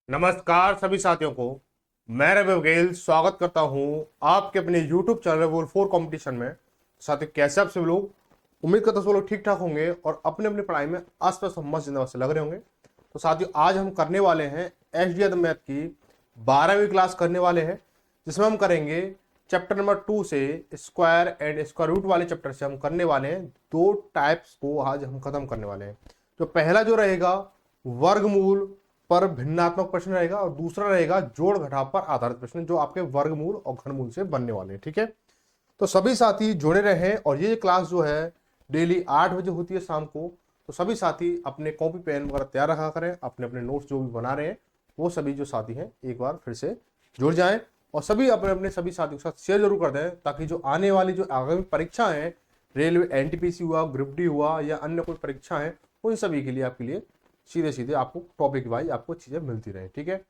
नमस्कार सभी साथियों को। मैं रवि बघेल स्वागत करता हूं आपके अपने YouTube चैनल वोल 4 कंपटीशन में। साथियों, कैसे आप सभी लोग? उम्मीद करता हूं सब लोग ठीक ठाक होंगे और अपने अपनी पढ़ाई में आसपास मस्त जिंदाबाद से लग रहे होंगे। तो साथियों, आज हम करने वाले हैं एचडी मैथ की 12वीं क्लास करने वाले हैं, जिसमें हम करेंगे चैप्टर नंबर 2 से स्क्वायर एंड स्क्वायर रूट वाले चैप्टर से हम करने वाले हैं दो टाइप्स को आज हम खत्म करने वाले हैं। तो पहला जो रहेगा वर्गमूल पर भिन्नात्मक प्रश्न रहेगा और दूसरा रहेगा जोड़ घटाव पर आधारित प्रश्न, जो आपके वर्गमूल और घनमूल से बनने वाले हैं। ठीक है, तो सभी साथी जुड़े रहें और ये क्लास जो है डेली 8 बजे होती है शाम को। तो सभी साथी अपने कॉपी पेन वगैरह तैयार रखा करें, अपने अपने नोट्स जो भी बना रहे हैं वो सभी जो साथी हैं एक बार फिर से जुड़ जाएं और सभी अपने अपने सभी साथियों के साथ शेयर जरूर कर दें, ताकि जो आने वाली जो आगामी परीक्षा है, रेलवे एनटीपीसी हुआ, ग्रुप डी हुआ या अन्य कोई परीक्षा है, उन सभी के लिए आपके लिए सीधे सीधे आपको टॉपिक वाइज आपको चीजें मिलती रहे। ठीक है,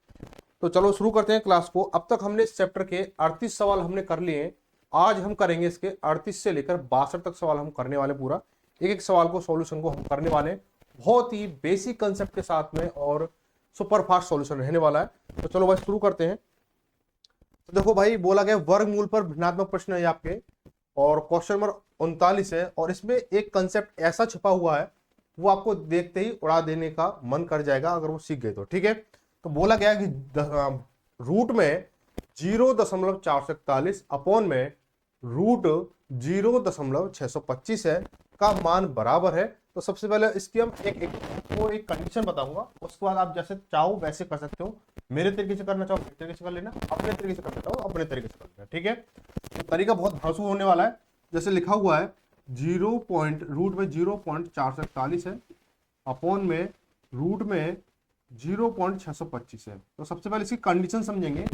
तो चलो शुरू करते हैं क्लास को। अब तक हमने इस चैप्टर के 38 सवाल हमने कर लिए हैं। आज हम करेंगे इसके 38 से लेकर 62 तक सवाल हम करने वाले। पूरा एक एक सवाल को सॉल्यूशन को हम करने वाले हैं बहुत ही बेसिक कंसेप्ट के साथ में और सुपर फास्ट सॉल्यूशन रहने वाला है। तो चलो भाई शुरू करते हैं। तो देखो भाई, बोला गया वर्गमूल पर भिन्नात्मक प्रश्न है आपके और क्वेश्चन नंबर 39 है और इसमें एक कंसेप्ट ऐसा छुपा हुआ है वो आपको देखते ही उड़ा देने का मन कर जाएगा अगर वो सीख गए तो। ठीक है, तो बोला गया कि रूट में 0.441 अपॉन में रूट 0.625 है का मान बराबर है। तो सबसे पहले इसकी हम एक कंडीशन बताऊंगा, उसके बाद आप जैसे चाहो वैसे कर सकते हो। मेरे तरीके से करना चाहो मेरे तरीके से कर लेना, अपने तरीके से करना चाहो अपने तरीके से कर लेना। ठीक है, तो तरीका बहुत भरोसा होने वाला है। जैसे लिखा हुआ है रूट में 0.441 है अपॉन में रूट में 0.625 है। तो सबसे पहले इसकी कंडीशन समझेंगे,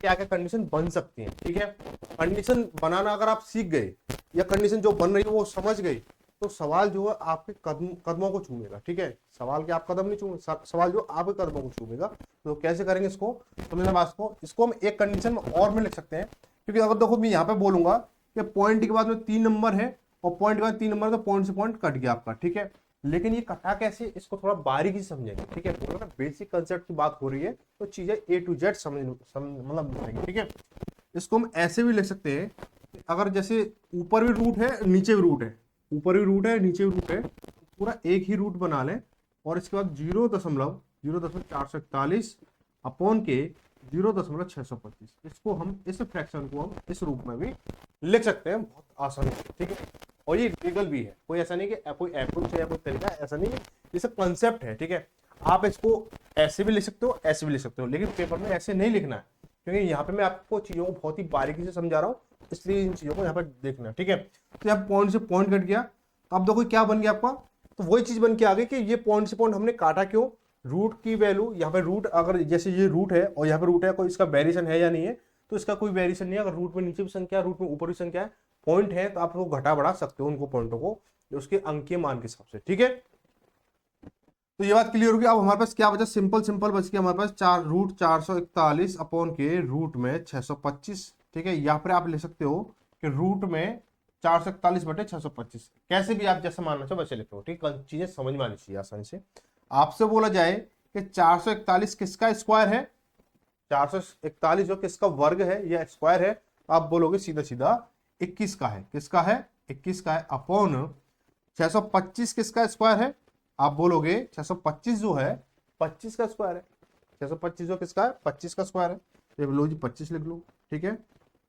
क्या क्या कंडीशन बन सकती है। ठीक है, कंडीशन बनाना अगर आप सीख गए या कंडीशन जो बन रही है वो समझ गई, तो सवाल जो है आपके कदमों को छूमेगा। ठीक है, सवाल के आप कदम नहीं चूमेंगे, सवाल जो आपके कदमों को छूमेगा। तो कैसे करेंगे इसको समझना बात को। इसको हम एक कंडीशन में और में लिख सकते हैं, क्योंकि अगर देखो मैं यहाँ पे बोलूंगा कि पॉइंट के बाद में 3 नंबर है और पॉइंट के बाद 3 नंबर, तो पॉइंट से पॉइंट कट गया आपका। ठीक है, लेकिन ये कटा कैसे, इसको थोड़ा बारीकी से समझेंगे। ठीक है, बोला ना बेसिक कंसेप्ट की बात हो रही है, तो चीजें ए टू जेड मतलब मिलेंगी। ठीक है, इसको हम ऐसे भी लिख सकते हैं, अगर जैसे ऊपर भी रूट है नीचे भी रूट है, ऊपर भी रूट है नीचे भी रूट है, पूरा एक ही रूट बना लें और इसके बाद 0.441 अपॉन के 0.625, इसको हम इस फ्रैक्शन को हम इस रूप में भी लिख सकते हैं बहुत आसानी से। ठीक है, और ये लीगल भी है, कोई ऐसा नहीं कि कोई अप्रोच है या कोई तरीका है, ऐसा नहीं है, ये सब कंसेप्ट है। ठीक है, आप इसको ऐसे भी लिख सकते हो ऐसे भी लिख सकते हो, लेकिन पेपर में ऐसे नहीं लिखना है, क्योंकि यहाँ पे मैं आपको चीजों को बहुत ही बारीकी से समझा रहा हूँ, इसलिए इन चीजों को यहाँ पर देखना है। ठीक है, तो यहाँ पॉइंट से पॉइंट कट गया, अब देखो क्या बन गया आपका, तो वही चीज बन के आ गई कि ये पॉइंट से पॉइंट हमने काटा क्यों, रूट की वैल्यू यहाँ पे रूट, अगर जैसे ये रूट है और यहाँ पे रूट है, कोई इसका वेरिएशन है या नहीं है, तो इसका कोई वेरिएशन नहीं है। अगर रूट में नीचे भी संख्या रूट में ऊपर भी संख्या है, पॉइंट है, तो आप घटा बढ़ा सकते हो उनको पॉइंटों को उसके अंकीय मान के हिसाब से। ठीक है, तो ये बात क्लियर होगी। अब हमारे पास क्या बचा, सिंपल सिंपल बच गया हमारे पास रूट 441 अपॉन के रूट में 625। ठीक है, यहाँ पर आप ले सकते हो कि रूट में 441/625, कैसे भी आप जैसे मानना चाहो वैसे लिखो। ठीक है, चीजें समझ में आनी चाहिए आसानी से। आपसे बोला जाए कि 441 किसका स्क्वायर है, 441 जो किसका वर्ग है या स्क्वायर है, आप बोलोगे सीधा सीधा 21 का है। किसका है, 21 का है, अपॉन 625 किसका स्क्वायर है, आप बोलोगे 625 जो है 25 का स्क्वायर है। 625 जो किसका है, 25 का स्क्वायर है। ये लो जी 25 लिख लो। ठीक है,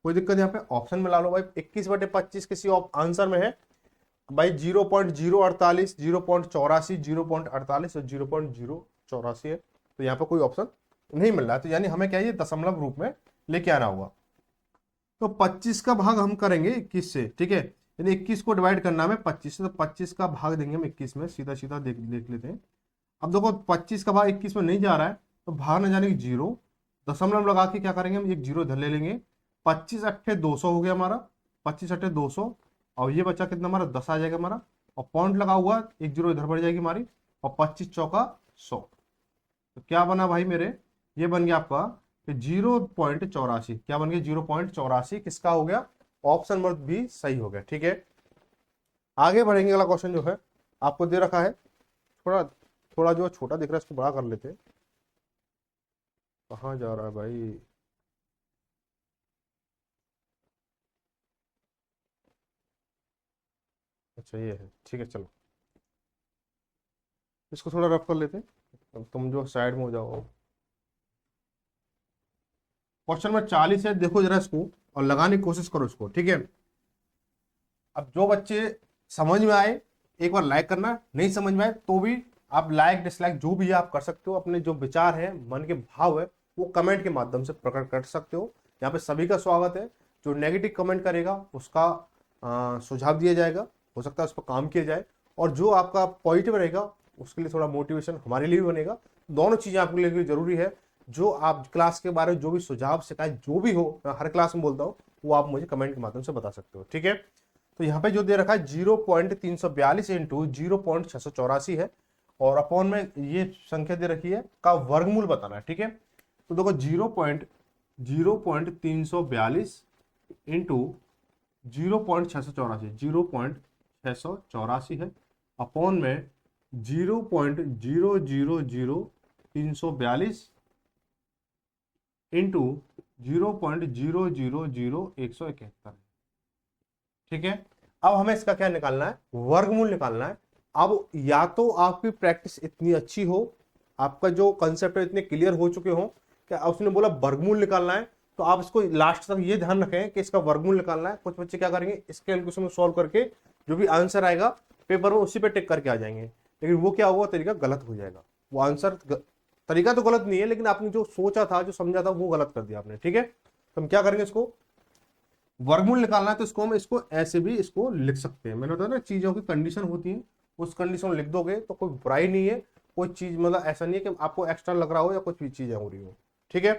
कोई दिक्कत यहाँ पे ऑप्शन में ला लो भाई, 21/25 किसी आंसर में है भाई 0.048, 0.84, 0.48 और 0.084 है, तो यहाँ पे कोई ऑप्शन नहीं मिल रहा है, तो यानी हमें क्या है, ये दशमलव रूप में लेके आना होगा। तो 25 का भाग हम करेंगे 21 से। ठीक है, यानी 21 को डिवाइड करना है 25 से, तो 25 का भाग देंगे हम 21 में, सीधा सीधा देख लेते हैं। अब देखो 25 का भाग 21 में नहीं जा रहा है, तो भाग न जाने की जीरो, दशमलव लगा के क्या करेंगे हम, एक जीरो इधर ले लेंगे। 25×8 = 200 हो गया हमारा, 25×8 = 200, और ये बचा कितना हमारा 10 आ जाएगा हमारा, और पॉइंट लगा हुआ एक जीरो इधर बढ़ जाएगी हमारी, और 25×4 = 100। तो क्या बना भाई मेरे, ये बन गया आपका 0.84। क्या बन गया, 0.84 किसका हो गया, ऑप्शन नंबर बी सही हो गया। ठीक है, आगे बढ़ेंगे। अगला क्वेश्चन जो है आपको दे रखा है, थोड़ा थोड़ा जो छोटा दिख रहा है इसको बड़ा कर लेते हैं। कहाँ जा रहा है भाई? अच्छा ये है, ठीक है चलो, इसको थोड़ा रफ कर लेते हैं। अब तुम जो साइड में हो जाओ। क्वेश्चन नंबर 40 है, देखो जरा इसको और लगाने की कोशिश करो इसको, ठीक है। अब जो बच्चे समझ में आए एक बार लाइक करना, नहीं समझ में आए तो भी आप लाइक डिसलाइक जो भी है आप कर सकते हो, अपने जो विचार है मन के भाव है वो कमेंट के माध्यम से प्रकट कर सकते हो। यहाँ पे सभी का स्वागत है। जो नेगेटिव कमेंट करेगा उसका सुझाव दिया जाएगा, हो सकता है उस पर काम किया जाए, और जो आपका पॉजिटिव रहेगा उसके लिए थोड़ा मोटिवेशन हमारे लिए भी बनेगा। दोनों चीजें आपके लिए जरूरी है। जो आप क्लास के बारे में जो भी सुझाव शिकायत जो भी हो, मैं हर क्लास में बोलता हूँ, वो आप मुझे कमेंट के माध्यम से बता सकते हो, ठीक है। तो यहाँ पे जो दे रखा है 0.342 इंटू 0.684 है, और अपॉन में ये संख्या दे रखी है का वर्गमूल बताना है, ठीक है। तो देखो 0.342 इंटू 0.684, 0.684 है, अपॉन में 0.000 342 इंटू 0.000 171, ठीक है। अब हमें इसका क्या निकालना है? वर्गमूल निकालना है। अब या तो आपकी प्रैक्टिस इतनी अच्छी हो, आपका जो कंसेप्ट है इतने क्लियर हो चुके हो कि उसने बोला वर्गमूल निकालना है, तो आप इसको लास्ट तक ये ध्यान रखें कि इसका वर्गमूल निकालना है। कुछ बच्चे क्या करेंगे, इस कैलकुलेशन को सॉल्व करके जो भी आंसर आएगा पेपर में उसी पे टिक करके आ जाएंगे, लेकिन वो क्या हुआ, तरीका गलत हो जाएगा। वो आंसर तरीका तो गलत नहीं है, लेकिन आपने जो सोचा था जो समझा था वो गलत कर दिया आपने, ठीक है। तो हम क्या करेंगे, इसको वर्गमूल निकालना है तो इसको हम इसको ऐसे भी इसको लिख सकते हैं। मैंने बताया ना चीजों की कंडीशन होती है, उस कंडीशन लिख दोगे तो कोई बुराई नहीं है। कोई चीज मतलब ऐसा नहीं है कि आपको एक्स्ट्रा लग रहा हो या कुछ भी चीजें हो रही हो, ठीक है।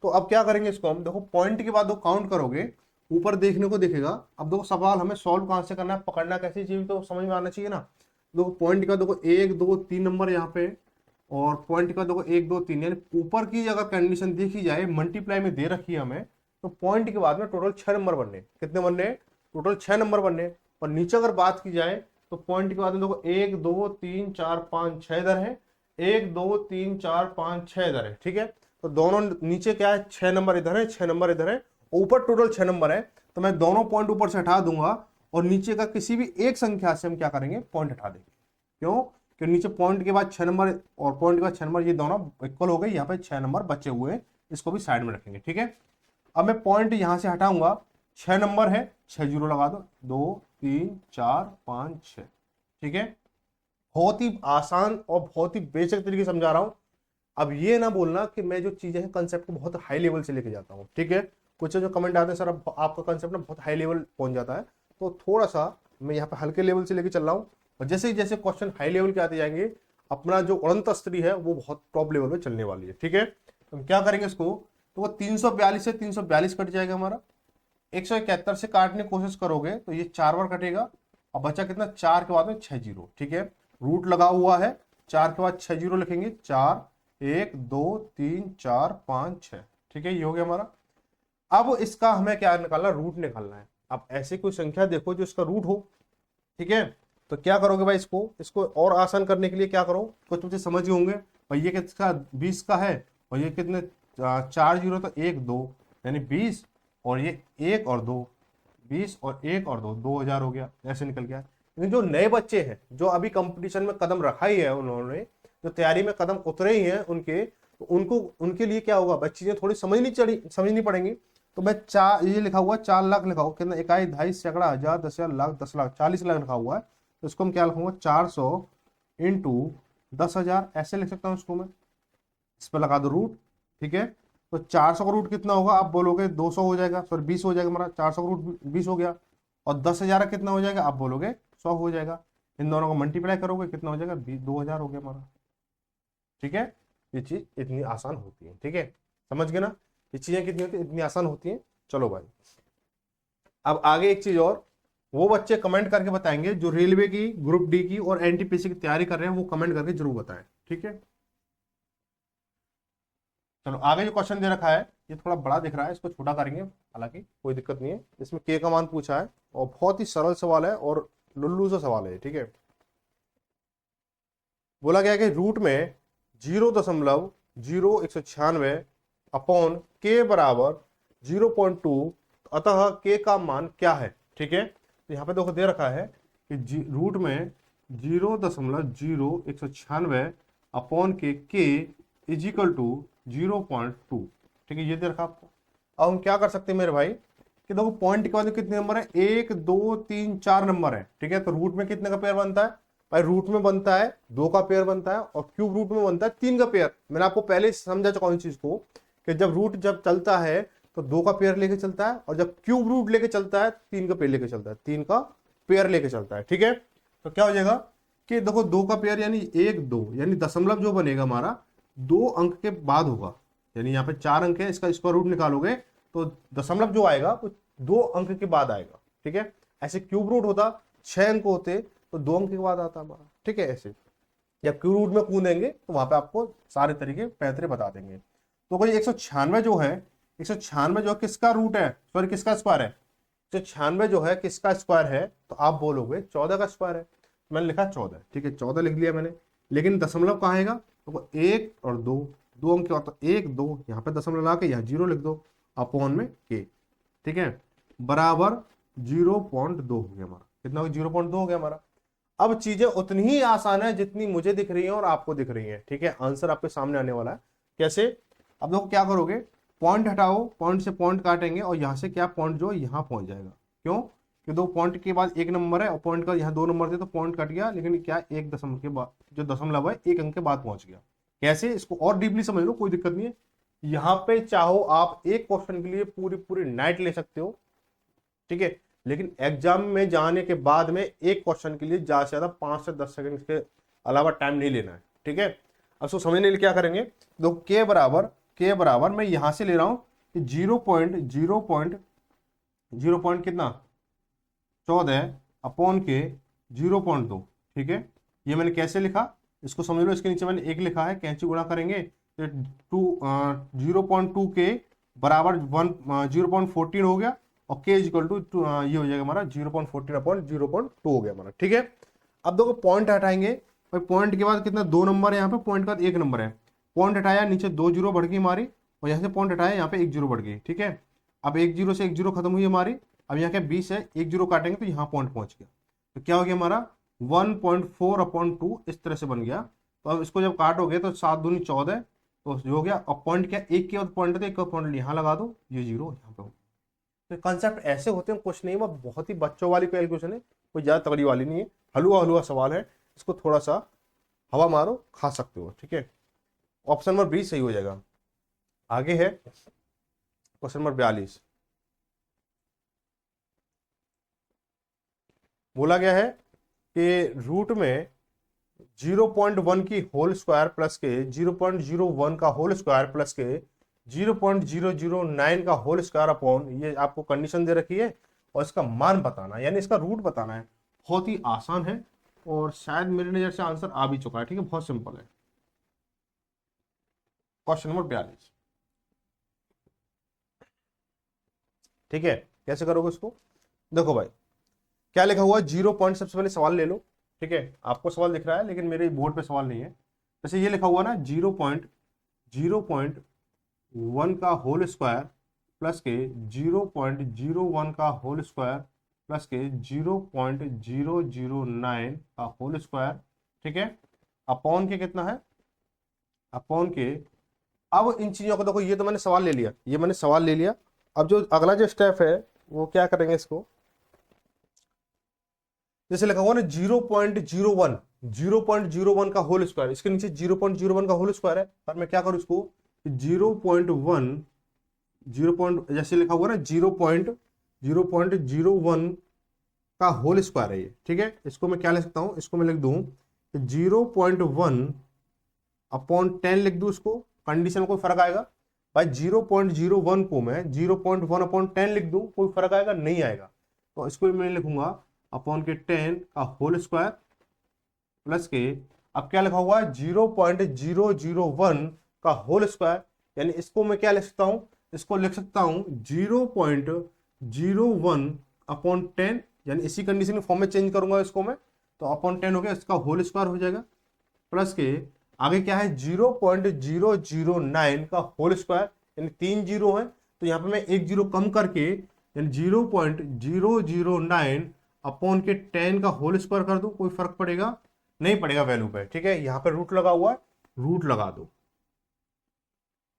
तो अब क्या करेंगे, इसको हम देखो पॉइंट के बाद काउंट करोगे ऊपर देखने को दिखेगा। अब देखो सवाल हमें सॉल्व कहां से करना है, पकड़ना कैसी चीज तो समझ में आना चाहिए ना। देखो पॉइंट का देखो 1 2 3 नंबर यहाँ पे, और पॉइंट का देखो 1 2 3, यानी ऊपर की अगर कंडीशन देखी जाए मल्टीप्लाई में दे रखी है हमें, तो पॉइंट के बाद में टोटल 6 नंबर बनने, कितने बनने, टोटल 6 नंबर बनने। और नीचे अगर बात की जाए तो पॉइंट के बाद में देखो 1 2 3 4 5 6 इधर है, 1 2 3 4 5 6 इधर है, ठीक है। तो दोनों नीचे क्या है, 6 नंबर इधर है, 6 नंबर इधर है, ऊपर टोटल 6 नंबर है। तो मैं दोनों पॉइंट ऊपर से हटा दूंगा और नीचे का किसी भी एक संख्या से हम क्या करेंगे, पॉइंट हटा देंगे। क्यों? क्योंकि नीचे पॉइंट के बाद 6 नंबर और पॉइंट के बाद 6 नंबर, ये दोनों इक्वल हो गए, यहाँ पे 6 नंबर बचे हुए हैं, इसको भी साइड में रखेंगे, ठीक है। अब मैं पॉइंट यहां से हटाऊंगा, 6 नंबर है, 6 जीरो लगा दो, 2 3 4 5 6, ठीक है। बहुत ही आसान और बहुत ही बेसिक तरीके से समझा रहा हूं। अब ये ना बोलना कि मैं जो चीजें हैं कंसेप्ट को बहुत हाई लेवल से लेके जाता हूँ, ठीक है। कुछ जो कमेंट आते हैं सर अब आपका कंसेप्ट ना बहुत हाई लेवल पहुंच जाता है, तो थोड़ा सा मैं यहाँ पे हल्के लेवल से लेके चल रहा हूँ। और जैसे ही जैसे क्वेश्चन हाई लेवल के आते जाएंगे, अपना जो उड़ंत स्त्री है वो बहुत टॉप लेवल पे चलने वाली है, ठीक है। तो हम क्या करेंगे इसको, तो वो 342 से 342 कट जाएगा हमारा, 171 से काटने की कोशिश करोगे तो ये 4 बार कटेगा, और बचा कितना, 4 के बाद में 6 जीरो, ठीक है। रूट लगा हुआ है, 4 के बाद 6 जीरो लिखेंगे, 4 1 2 3 4 5 6, ठीक है, ये हो गया हमारा। अब इसका हमें क्या निकालना, रूट निकालना है। अब ऐसी कोई संख्या देखो जो इसका रूट हो, ठीक है। तो क्या करोगे भाई, इसको इसको और आसान करने के लिए क्या करो, कुछ मुझे समझ गए होंगे भाई, ये किसका 20 का है, और ये कितने 4 जीरो, तो 1 2 यानी 20, और ये 1 और 2, 20 और 1 और 2, 2000 हो गया, ऐसे निकल गया। लेकिन जो नए बच्चे हैं जो अभी कंपटीशन में कदम रखा ही है, उन्होंने जो तैयारी में कदम उतरे ही हैं उनके, तो उनको उनके लिए क्या होगा भाई, चीजें थोड़ी समझनी पड़ेंगी। तो मैं चार, ये लिखा हुआ 4 लाख लिखा हुआ, कितना, इकाई, दहाई, सैकड़ा, हजार, 10,000, लाख, 10 लाख, 40 लाख लिखा हुआ है। तो इसको हम क्या लिखूंगा, 400 इंटू 10,000, ऐसे लिख सकता हूँ इसको मैं। इस पर लगा दो रूट, ठीक है। तो 400 का रूट कितना होगा, आप बोलोगे 200 हो जाएगा, सॉरी 20 हो जाएगा हमारा, 400 का रूट 20 हो गया। और 10,000 कितना हो जाएगा, आप बोलोगे 100 हो जाएगा। इन दोनों को मल्टीप्लाई करोगे कितना हो जाएगा, 2000 हो गया हमारा, ठीक है। ये चीज इतनी आसान होती है, ठीक है, समझ गए ना। ये चीजें कितनी होती है, इतनी आसान होती है। चलो भाई, अब आगे एक चीज और, वो बच्चे कमेंट करके बताएंगे जो रेलवे की, ग्रुप डी की और एनटीपीसी की तैयारी कर रहे हैं, वो कमेंट करके जरूर बताएं, ठीक है। चलो आगे जो क्वेश्चन दे रखा है ये थोड़ा बड़ा दिख रहा है, इसको छोटा करेंगे, हालांकि कोई दिक्कत नहीं है। इसमें के का मान पूछा है और बहुत ही सरल सवाल है और लुल्लू सा सवाल है, ठीक है। बोला गया कि रूट में 0.0196 अपॉन के बराबर 0.2, अतः के का मान क्या है, ठीक है। तो यहाँ पे देखो दे रखा है कि रूट में 0.0196 अपॉन के इज इक्वल टू 0.2, ठीक है, ये दे रखा आपको। अब हम क्या कर सकते हैं मेरे भाई कि देखो पॉइंट के बाद कितने नंबर है, 1 2 3 4 नंबर है, ठीक है। तो रूट में कितने का पेयर बनता है भाई, रूट में बनता है 2 का पेयर बनता है, और क्यूब रूट में बनता है 3 का पेयर। मैंने आपको पहले समझा चुका हूं इस चीज को कि जब रूट जब चलता है तो 2 का पेयर लेके चलता है, और जब क्यूब रूट लेके चलता है 3 का पेयर लेके चलता है, 3 का पेयर लेके चलता है, ठीक है। तो क्या हो जाएगा कि देखो 2 का पेयर यानी 1 2, यानी दशमलव जो बनेगा हमारा 2 अंक के बाद होगा, यानी यहाँ पे 4 अंक है, इसका स्क्वायर रूट निकालोगे तो दशमलव जो आएगा वो 2 अंक के बाद आएगा, ठीक है। ऐसे क्यूब रूट होता 6 अंक होते तो 2 अंक के बाद आता हमारा, ठीक है। ऐसे जब क्यूब रूट में कूदेंगे तो वहां पे आपको सारे तरीके पैतरे बता देंगे। तो कोई 196 जो है, 196 जो किसका रूट है, सॉरी किसका स्क्वायर है, 196 जो है किसका स्क्वायर है, तो आप बोलोगे 14 का स्क्वायर है। मैंने लिखा 14, ठीक है, 14 लिख लिया मैंने, लेकिन दशमलव कहाँ आएगा, तो 1 और 2, 2 अंक के बाद, तो 1 2 यहाँ पे दशमलव ला के यहाँ 0 लिख दो अपॉन में के, ठीक है, बराबर 0.2 हो गया हमारा। कितना हो गया, 0.2 हो गया हमारा। अब चीजें उतनी ही आसान है जितनी मुझे दिख रही है और आपको दिख रही है, ठीक है। आंसर आपके सामने आने वाला है। कैसे, अब देखो क्या करोगे, पॉइंट हटाओ, पॉइंट से पॉइंट काटेंगे और यहाँ से क्या पॉइंट जो यहाँ पहुंच जाएगा। क्यों कि 2 पॉइंट के बाद 1 नंबर है और पॉइंट का यहाँ 2 नंबर थे तो पॉइंट कट गया, लेकिन क्या 1 दशमलव के बाद जो दशमलव है 1 अंक के बाद पहुंच गया। कैसे, इसको और डीपली समझ लो, कोई दिक्कत नहीं है। यहाँ पे चाहो आप एक क्वेश्चन के लिए पूरी पूरी नाइट ले सकते हो, ठीक है, लेकिन एग्जाम में जाने के बाद में एक क्वेश्चन के लिए ज्यादा से ज्यादा 5 से 10 सेकंड के अलावा टाइम नहीं लेना है, ठीक है। अब उसको समझने के लिए क्या करेंगे, दो के बराबर मैं यहां से ले रहा हूं कि 0.0 कितना 14 अपॉन के 0.2, ठीक है। ये मैंने कैसे लिखा इसको समझ लो, इसके नीचे मैंने 1 लिखा है, कैंची गुणा करेंगे तो 0.2 के बराबर 0.14 हो गया, और के इक्वल टू ये हो जाएगा हमारा 0.14 अपॉन 0.2 हो गया हमारा, ठीक है। अब देखो पॉइंट हटाएंगे भाई, पॉइंट के बाद कितना 2 नंबर है यहाँ पे, पॉइंट के बाद 1 नंबर है, पॉइंट हटाया नीचे 2 जीरो बढ़ गई हमारी, और यहाँ से पॉइंट हटाया यहाँ पे 1 जीरो बढ़ गई, ठीक है। अब 1 जीरो से 1 जीरो खत्म हुई हमारी, अब यहाँ क्या 20 है, 1 जीरो काटेंगे तो यहाँ पॉइंट पहुंच गया, तो क्या हो गया हमारा 1.4 अपॉन 2 इस तरह से बन गया। तो अब इसको जब काटोगे तो 7 दूनी 14, तो जो हो गया। अब पॉइंट क्या, एक के बाद पॉइंट है, एक का पॉइंट यहाँ लगा दो, ये जीरो यहाँ पे हो। तो कंसेप्ट ऐसे होते हैं, कुछ नहीं, वो बहुत ही बच्चों वाली कैलकुलेशन है, कोई ज्यादा तगड़ी वाली नहीं है, हलवा हलवा सवाल है, इसको थोड़ा सा हवा मारो खा सकते हो, ठीक है। ऑप्शन नंबर 20 सही हो जाएगा। आगे है क्वेश्चन नंबर 42, बोला गया है कि रूट में 0.1 की होल स्क्वायर प्लस के 0.01 का होल स्क्वायर प्लस के 0.009 का होल स्क्वायर अपॉन, ये आपको कंडीशन दे रखी है और इसका मान बताना है, यानी इसका रूट बताना है। बहुत ही आसान है और शायद मेरी नजर से आंसर आ भी चुका है, ठीक है, बहुत सिंपल है। क्वेश्चन नंबर 42, ठीक है, कैसे करोगे इसको, देखो भाई क्या लिखा हुआ है, 0 पॉइंट, सबसे पहले सवाल ले लो, ठीक है। आपको सवाल दिख रहा है लेकिन मेरे बोर्ड पे सवाल नहीं है। जैसे ये लिखा हुआ ना 0.1 का होल स्क्वायर प्लस के 0.01 का होल स्क्वायर प्लस के 0.009 का होल स्क्वायर, ठीक है, अपॉन के कितना है, अपॉन के। अब इन चीजों को देखो, ये तो मैंने सवाल ले लिया, ये मैंने सवाल ले लिया। अब जो अगला जो स्टेप है वो क्या करेंगे, इसको जैसे लिखा हुआ ना 0.01 का होल स्क्वायर, इसके नीचे 0.01 का होल स्क्वायर है, पर मैं क्या करूं इसको 0.1 जैसे लिखा हुआ ना 0.01 का होल स्क्वायर है ये, ठीक है। इसको मैं क्या लिख सकता हूं, इसको मैं लिख दूं 0.1 अपॉन 10 लिख दूं, इसको कंडीशन में कोई फर्क आएगा भाई, 0.01 को मैं 0.1 अपॉन 10 लिख दूं, कोई फर्क आएगा नहीं आएगा। तो इसको मैं लिखूंगा अपॉन के 10 का होल स्क्वायर प्लस के, अब क्या लिखा हुआ है 0.001 का होल स्क्वायर, यानी इसको मैं क्या लिख सकता हूं, इसको लिख सकता हूं 0.01 अपॉन 10, यानी इसी कंडीशन के फॉर्म में चेंज करूंगा इसको मैं, तो अपॉन 10 हो गया, इसका होल स्क्वायर हो जाएगा, प्लस के आगे क्या है 0.009 का होल स्क्वायर, यानी 3 जीरो है, तो यहाँ पे मैं एक जीरो कम करके यानी 0.009 अपॉन के 10 का होल स्क्वायर कर दूं, कोई फर्क पड़ेगा नहीं पड़ेगा वैल्यू पे। ठीक है, यहाँ पे रूट लगा हुआ है, रूट लगा दो।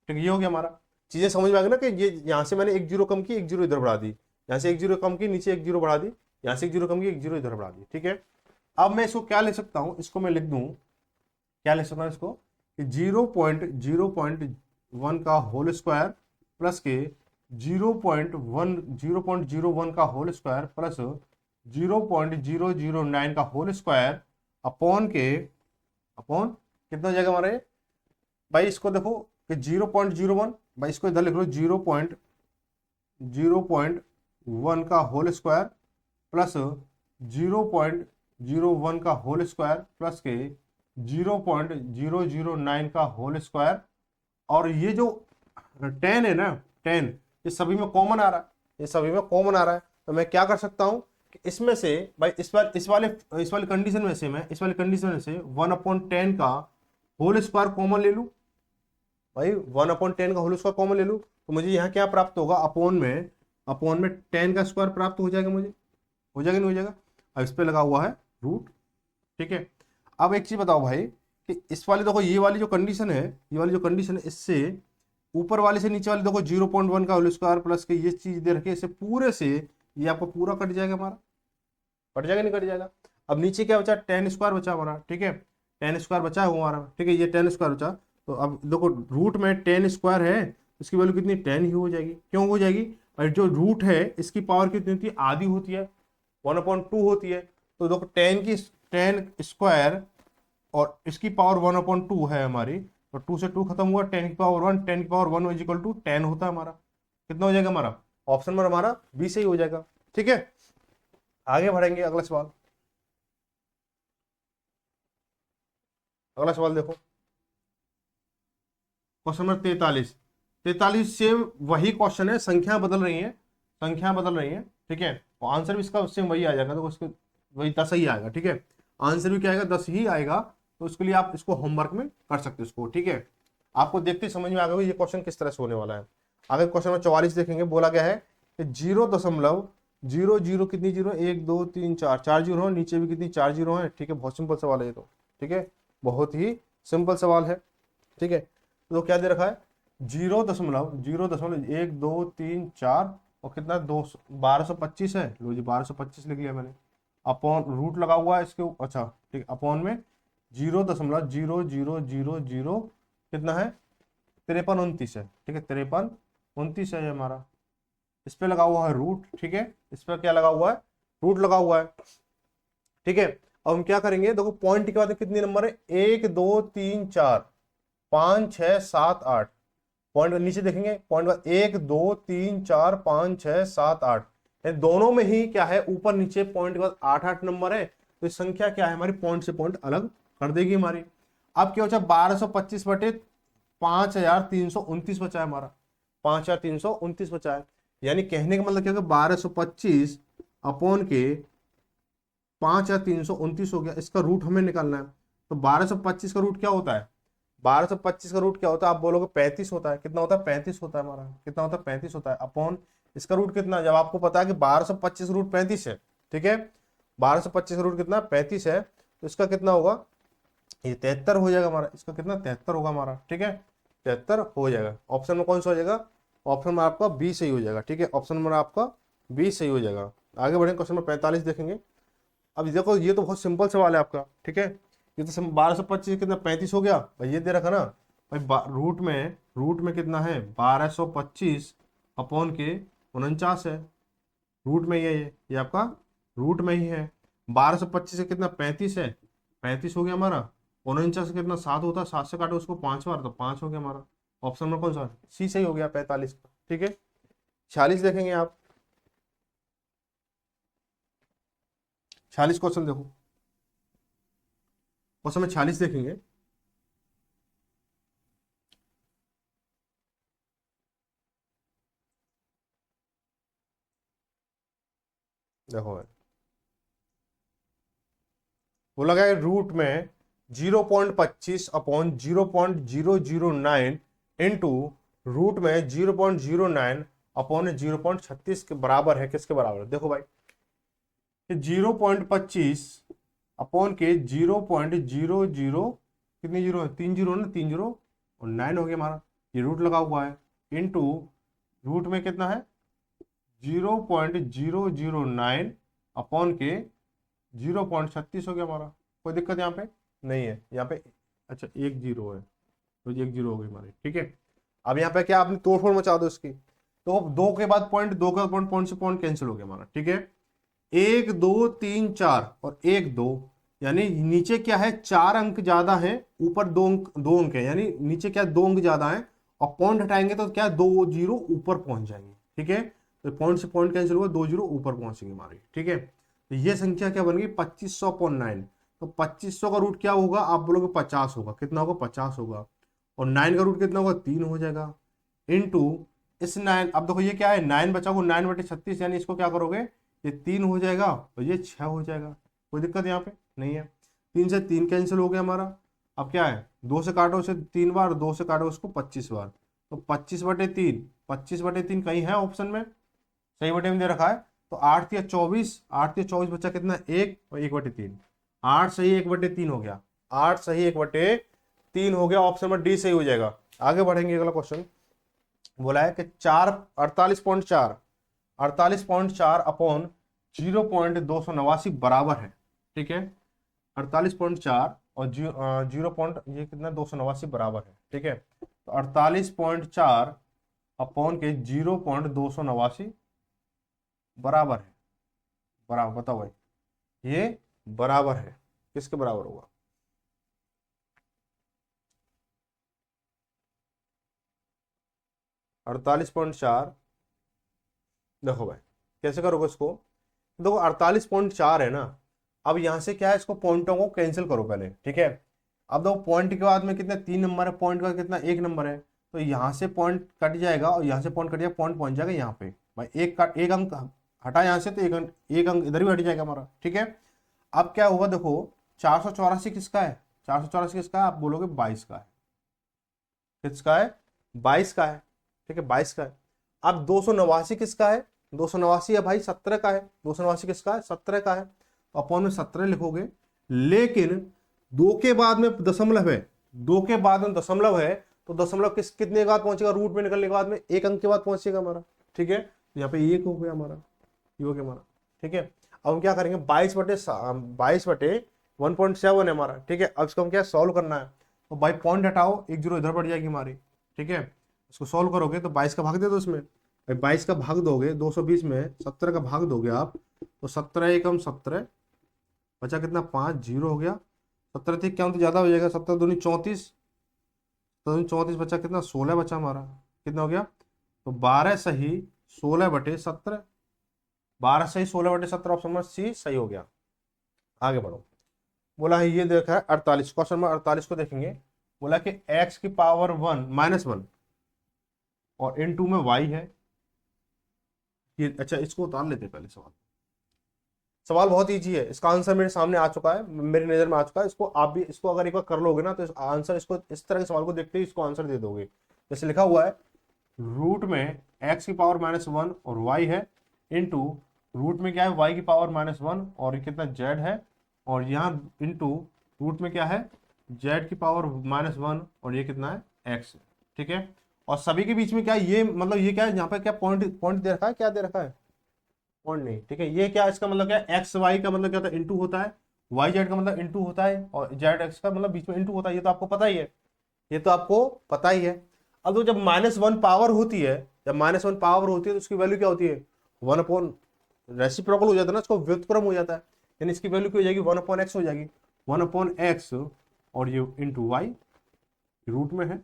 ठीक है, ये हो गया हमारा। चीजें समझ में आ गई ना कि ये यहाँ से मैंने एक जीरो कम की, एक जीरो इधर बढ़ा दी, यहाँ से एक जीरो कम की, नीचे एक जीरो बढ़ा दी, यहाँ से एक जीरो कम की, एक जीरो इधर बढ़ा दी। ठीक है, अब मैं इसको क्या ले सकता हूँ, इसको मैं लिख दूं, क्या ले सकता हूँ इसको कि 0.0.1 का होल स्क्वायर प्लस के 0.01 का होल स्क्वायर प्लस 0.009 का होल स्क्वायर अपॉन के अपॉन कितना हो जाएगा हमारे भाई, इसको देखो कि 0.01 भाई, इसको इधर लिख लो 0.01 का होल स्क्वायर प्लस 0.01 का होल स्क्वायर प्लस के 0.009 का होल स्क्वायर। और ये जो 10 है ना, 10 ये सभी में कॉमन आ रहा है, ये सभी में कॉमन आ रहा है। तो मैं क्या कर सकता हूं कि इसमें से भाई इस वाले कंडीशन में से मैं इस वाले कंडीशन में से 1/10 का होल स्क्वायर कॉमन ले लूं भाई, 1/10 का होल स्क्वायर कॉमन ले लूं, तो मुझे यहाँ क्या प्राप्त होगा, अपॉन में 10 का स्क्वायर प्राप्त हो जाएगा मुझे, हो जाएगा नहीं हो जाएगा। अब इस पे लगा हुआ है रूट। ठीक है, अब एक चीज बताओ भाई कि इस वाले देखो, ये वाली जो कंडीशन है, ये वाली जो कंडीशन है, इससे ऊपर वाले से नीचे वाले देखो 0.1 का होल स्क्वायर प्लस के ये चीज दे रखे, इससे पूरे से ये आपको पूरा कट जाएगा हमारा, कट जाएगा नहीं कट जाएगा। अब नीचे क्या बचा, 10 स्क्वायर बचा हमारा। ठीक है, 10 स्क्वायर बचा है हमारा। ठीक है, ये 10 स्क्वायर बचा, तो अब देखो रूट में 10 स्क्वायर है, इसकी वैल्यू कितनी, 10 ही हो जाएगी। क्यों हो जाएगी, और जो रूट है इसकी पावर कितनी होती है, आधी होती है, 1/2 होती है। तो देखो 10 स्क्वायर और इसकी पावर 1/2 है हमारी, तो 2 से 2 खत्म हुआ, 10 की पावर 1, 10 की पावर 1 इज इक्वल टू 10 होता है हमारा। कितना हो जाएगा हमारा, ऑप्शन नंबर हमारा बी से ही हो जाएगा। ठीक है, आगे बढ़ेंगे, अगला सवाल। अगला सवाल देखो, क्वेश्चन नंबर 43 से वही क्वेश्चन है, संख्या बदल रही है, संख्या बदल रही है। ठीक है, तो आंसर भी इसका उससे वही आ जाएगा, तो उसको वही 10 ही आएगा। ठीक है, आंसर भी क्या आएगा, 10 ही आएगा। तो उसके लिए आप इसको होमवर्क में कर सकते हो इसको। ठीक है, आपको देखते ही समझ में आ गया ये क्वेश्चन किस तरह से होने वाला है। आगे क्वेश्चन नंबर 44 देखेंगे, बोला गया है कि 0.00 कितनी जीरो, 1 2 3 4, 4 जीरो है, नीचे भी कितनी 4 जीरो है। ठीक है, बहुत सिंपल सवाल है ये तो। ठीक है, बहुत ही सिंपल सवाल है। ठीक है, तो क्या दे रखा है, 0.1 2 3 4 और कितना 1225 है। लो जी 1225 लिख लिया मैंने, अपॉन रूट लगा हुआ है इसके अच्छा ठीक, अपॉन में 0.0000 कितना है, 5329 है। ठीक है, 5329 है ये हमारा, इस पे लगा हुआ है रूट। ठीक है, इस पर क्या लगा हुआ है, रूट लगा हुआ है। ठीक है, अब हम क्या करेंगे, देखो पॉइंट के बाद कितने नंबर है, 1 2 3 4 5 6 7 8। पॉइंट नीचे देखेंगे, पॉइंट बाद 1 2 3 4 5 6 7 8, दोनों में ही क्या है, ऊपर नीचे पॉइंट के बाद 8 नंबर है। तो संख्या क्या है हमारी, पॉइंट से पॉइंट अलग कर देगी हमारी। अब क्या बचा, 1225 बटे 5329 बचा है हमारा, 5329 बचा है। यानी कहने का मतलब क्या, 1225 अपॉन के 5329 हो गया, इसका रूट हमें निकालना है। तो 1225 का रूट क्या होता है, 1225 का रूट क्या होता है, आप बोलोगे 35 होता है। कितना होता है, 35 होता है हमारा, कितना होता है, 35 होता है। अपॉन इसका रूट कितना, जब आपको पता है कि 1225 रूट 35 है। ठीक है, 1225 रूट कितना 35 है, तो इसका कितना होगा, ये 73 हो जाएगा हमारा। इसका कितना 73 होगा हमारा। ठीक है, 73 हो जाएगा। ऑप्शन में कौन सा हो जाएगा, ऑप्शन में आपका बी सही हो जाएगा। ठीक है, ऑप्शन में आपका बी सही हो जाएगा। आगे बढ़ेंगे, क्वेश्चन नंबर 45 देखेंगे। अब देखो ये तो बहुत सिंपल सवाल है आपका। ठीक है, ये तो 1225 कितना 35 हो गया भाई, ये दे रखा ना भाई, रूट में कितना है 1225 अपॉन के 49 है, रूट में ये आपका रूट में ही है। 1225 से कितना 35 है, 35 हो गया हमारा। 49 से कितना 7 होता है, 7 से काटो उसको 5 बार, तो 5 हो गया हमारा। ऑप्शन में कौन सा, सी सही हो गया 45 का। ठीक है, 46 देखेंगे आप, 46 क्वेश्चन देखो, क्वेश्चन में 46 देखेंगे। देखो बोला गया रूट में 0.25 अपॉन 0.009 इंटू रूट में 0.09 अपॉन 0.36 के बराबर है, किसके बराबर है? देखो भाई 0.25 अपॉन के 0.00, कितनी जीरो है? 3 जीरो ना, 3 जीरो और 9 हो गया हमारा, ये रूट लगा हुआ है, इनटू रूट में कितना है 0.009 अपॉन के 0.36 हो गया हमारा। कोई दिक्कत यहाँ पे नहीं है, यहाँ पे अच्छा एक जीरो है तो एक जीरो हो गई हमारी, ठीक है। अब यहाँ पे क्या आपने तोड़फोड़ मचा दो इसकी, तो दो के बाद पॉइंट, दो का पॉइंट, पॉइंट से पॉइंट कैंसिल हो गया हमारा, ठीक है। 1 2 3 4 और 1 2, यानी नीचे क्या है 4 अंक ज्यादा है, ऊपर 2 अंक है, यानी नीचे क्या 2 अंक ज्यादा है और पॉइंट हटाएंगे तो क्या 2 जीरो ऊपर पहुंच जाएंगे, ठीक है। तो पॉइंट से पॉइंट कैंसिल हुआ, 2 जीरो ऊपर पहुंचेंगे हमारी, ठीक है। तो ये संख्या क्या बन गई 2500.9। तो 2500 का रूट क्या होगा? आप बोलोगे 50 होगा, कितना होगा 50 होगा, और 9 का रूट कितना होगा 3 हो जाएगा, इनटू इस 9। अब देखो ये क्या है 9 बचा हुआ 9/36, यानी इसको क्या करोगे ये 3 हो जाएगा और ये 6 हो जाएगा। कोई दिक्कत यहाँ पे नहीं है, 3 से 3 कैंसिल हो गया हमारा। अब क्या है 2 से काटो उसे 3 बार, 2 से काटो उसको 25 बार, तो 25/3, 25/3 कहीं है ऑप्शन में, सही बटे में दे रखा है। तो 8 या 24, 8 या 24 बच्चा कितना 1 और 1/3, 8 सही 1/3 हो गया, 8 सही 1/3 हो गया, ऑप्शन में डी सही हो जाएगा। आगे बढ़ेंगे, अगला क्वेश्चन बोला है कि 48.4 अपॉन 0.289 बराबर है, ठीक है। 48.4 और 0. ये कितना 289 बराबर है, ठीक है। तो 48.4 अपॉन के 0.289 बराबर है, बराबर बताओ भाई, ये बराबर है किसके बराबर होगा? अड़तालीस पॉइंट चार, देखो भाई कैसे करोगे इसको, देखो 48.4 है ना, अब यहां से क्या है इसको पॉइंटों को कैंसिल करो पहले, ठीक है। अब देखो पॉइंट के बाद में कितना 3 नंबर है, पॉइंट का कितना 1 नंबर है, तो यहाँ से पॉइंट कट जाएगा और यहाँ से पॉइंट कट जाएगा, पॉइंट पहुंच जाएगा यहाँ पे भाई, एक अंक हटा यहाँ से तो एक अंक इधर भी हट जाएगा हमारा, ठीक है। अब क्या होगा देखो 484 किसका है, 484 किसका है? आप बोलोगे 22 का है, किसका है 22 का है, ठीक है 22 का है। अब 289 किसका है? 289 है भाई 17 का है, 289 किसका है 17 का है, तो अपॉन में 17 लिखोगे, लेकिन 2 के बाद में दशमलव है, 2 के बाद में दशमलव है, तो दशमलव कितने के बाद पहुंचेगा? रूट में निकलने के बाद में एक अंक के बाद पहुंचेगा हमारा, ठीक है। तो यहाँ पे 1 हो गया हमारा, ये हो गया हमारा, ठीक है। अब हम क्या करेंगे 22/1.7 है हमारा, ठीक है। अब इसको हम क्या सॉल्व करना है, तो बाई पॉइंट हटाओ, एक जीरो इधर बढ़ जाएगी हमारी, ठीक है। इसको सॉल्व करोगे तो 22 का भाग दे दो इसमें, 22 का भाग दोगे 220 में 17 का भाग दोगे आप, तो 17 एकम 17 बचा कितना 5, जीरो हो गया, 17 थी क्या तो ज्यादा हो जाएगा, 17 दूनी 34, तो 34 बचा कितना 16 बचा हमारा, कितना हो गया, तो 12 सही 16/17, 12 सही 16/17, ऑप्शन नंबर सी सही हो गया। आगे बढ़ो, बोला है ये देखा है 48, क्वेश्चन नंबर 48 को देखेंगे, बोला कि x की पावर 1 -1 और इन टू में y है ये। अच्छा इसको उतार लेते पहले, सवाल बहुत इजी है, इसका आंसर मेरे सामने आ चुका है, मेरी नजर में आ चुका है, इसको आप भी इसको अगर एक बार कर लोगे ना तो आंसर इसको इस तरह के सवाल को देखते ही इसको आंसर दे दोगे। जैसे लिखा हुआ है रूट में x की पावर -1 और y है, इनटू रूट में क्या है y की पावर -1 और ये कितना z है, और यहाँ इनटू रूट में क्या है z की पावर -1 और ये कितना है x है, ठीक है। और सभी के बीच में क्या है ये, मतलब ये क्या है यहाँ पे क्या पॉइंट पॉइंट दे रखा है, क्या दे रखा है पॉइंट नहीं, ठीक है। ये क्या इसका मतलब क्या है एक्स वाई का मतलब क्या होता है इनटू होता है, वाई जेड का मतलब इनटू होता है, और जेड एक्स का मतलब बीच में इनटू होता है, ये तो आपको पता ही है, ये तो आपको पता ही है। अब तो जब -1 पावर होती है, जब -1 पावर होती है तो उसकी वैल्यू क्या होती है 1/, रेसिप्रोकल हो जाता है ना, इसको व्युत्क्रम हो जाता है, यानी इसकी वैल्यू क्या हो जाएगी 1/x हो जाएगी, 1/x और ये इंटू वाई रूट में है,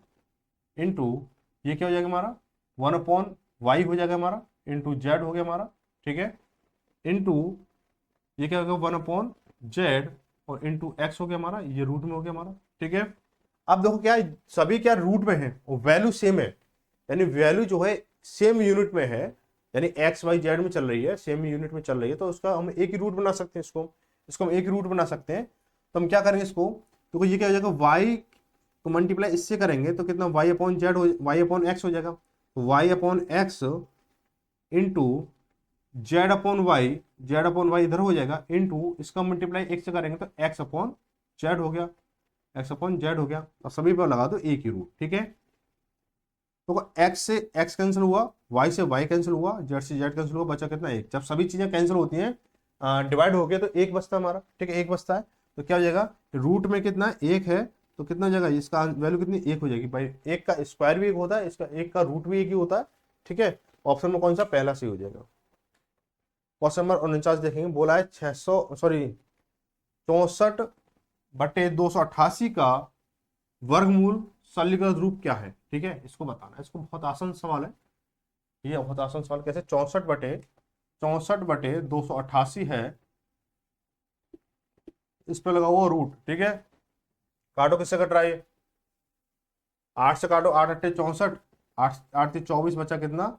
इंटू ये क्या हो जाएगा हमारा 1/y हो जाएगा हमारा, इंटू जेड हो गया हमारा, ठीक है, इंटू ये क्या होगा 1/z और इंटू एक्स हो गया हमारा, ये रूट में हो गया हमारा, ठीक है। अब देखो क्या है सभी क्या रूट में है और वैल्यू सेम है, यानी वैल्यू जो है सेम यूनिट में है, यानी एक्स वाई जेड में चल रही है, सेम यूनिट में चल रही है, तो उसका हम एक ही रूट बना सकते हैं, इसको हम एक ही रूट बना सकते हैं। तो हम क्या करेंगे इसको, तो ये क्या हो जाएगा y तो मल्टीप्लाई इससे करेंगे तो कितना y अपॉन जेड हो, y अपॉन एक्स हो जाएगा। तो y upon X into Z upon Y इधर हो जाएगा, इंटू इसका मल्टीप्लाई x से करेंगे तो x अपॉन जेड हो गया, x अपॉन जेड हो गया। और सभी पर लगा दो एक ही रूट, ठीक है। तो x से x कैंसिल हुआ, y से y कैंसिल हुआ, z से z कैंसिल हुआ, बचा कितना एक। जब सभी चीजें कैंसिल होती हैं डिवाइड हो गया तो एक बचता है हमारा, ठीक है, एक बचता है। तो क्या हो जाएगा, रूट में कितना एक है तो कितना हो जाएगा, इसका वैल्यू कितनी एक हो जाएगी भाई। एक का स्क्वायर भी एक होता है, इसका एक का रूट भी एक ही होता है, ठीक है। ऑप्शन में कौन सा, पहला सही हो जाएगा। क्वेश्चन नंबर 49 देखेंगे, बोला है 64/288 का वर्गमूल सरलीकृत रूप क्या है, ठीक है, इसको बताना है। इसको बहुत आसान सवाल है, ये बहुत आसान सवाल। कैसे, 64/288 है, इस पे लगा हुआ रूट, ठीक है। काटो, किससे कट रहा है ये, 8 से काटो, 8 अट्ठे 64, 8 से 24, बचा कितना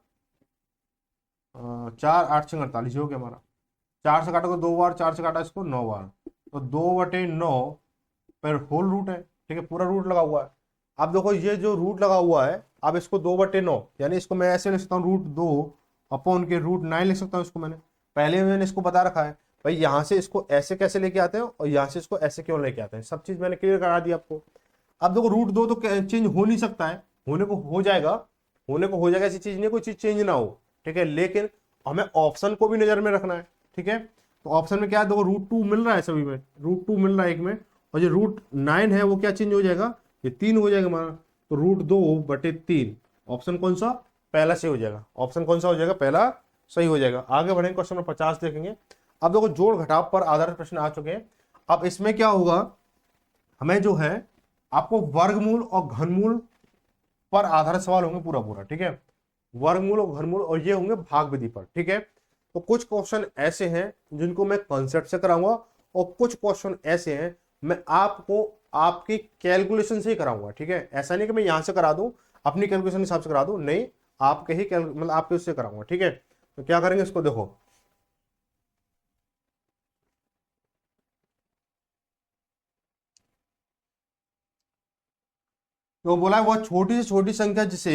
4, 8 से 48 हो गया हमारा। 4 से काटो तो 2 बार, 4 से काटा इसको 9 बार, तो 2/9 पर होल रूट है, ठीक है, पूरा रूट लगा हुआ है। अब देखो ये जो रूट लगा हुआ है, अब इसको 2/9 यानी इसको मैं ऐसे लिख सकता हूँ, √2 अपॉन के √9 लिख सकता हूँ इसको। मैंने पहले मैंने इसको बता रखा है भाई, यहाँ से इसको ऐसे कैसे लेके आते हैं और यहाँ से इसको ऐसे क्यों लेके आते हैं, सब चीज मैंने क्लियर करा दी आपको। अब देखो √2 तो चेंज हो नहीं सकता है, होने को हो जाएगा, ऐसी चीज नहीं कोई चीज चेंज ना हो, ठीक है। लेकिन हमें ऑप्शन को भी नजर में रखना है, ठीक है। तो ऑप्शन में क्या है, देखो √2 मिल रहा है, सभी में √2 मिल रहा है एक में, और जो √9 है वो क्या चेंज हो जाएगा, ये 3 हो जाएगा हमारा। तो √2/3 ऑप्शन कौन सा, पहला सही हो जाएगा। ऑप्शन कौन सा हो जाएगा, पहला सही हो जाएगा। आगे बढ़ेंगे, क्वेश्चन नंबर 50 देखेंगे। अब देखो जोड़ घटाव पर आधारित प्रश्न आ चुके हैं। अब इसमें क्या होगा, हमें जो है आपको वर्गमूल और घनमूल पर आधारित सवाल होंगे पूरा पूरा, ठीक है। वर्गमूल और घनमूल, और ये होंगे भाग विधि पर, ठीक है। तो कुछ क्वेश्चन ऐसे हैं जिनको मैं कॉन्सेप्ट से कराऊंगा, और कुछ क्वेश्चन ऐसे हैं मैं आपको आपकी कैलकुलेशन से ही कराऊंगा, ठीक है। ऐसा नहीं कि मैं यहां से करा दूं, अपनी कैलकुलेशन के हिसाब से करा दूं, नहीं, आपके ही मतलब आपके उससे कराऊंगा, ठीक है। तो क्या करेंगे, इसको देखो, तो बोला है वह छोटी से छोटी संख्या जिसे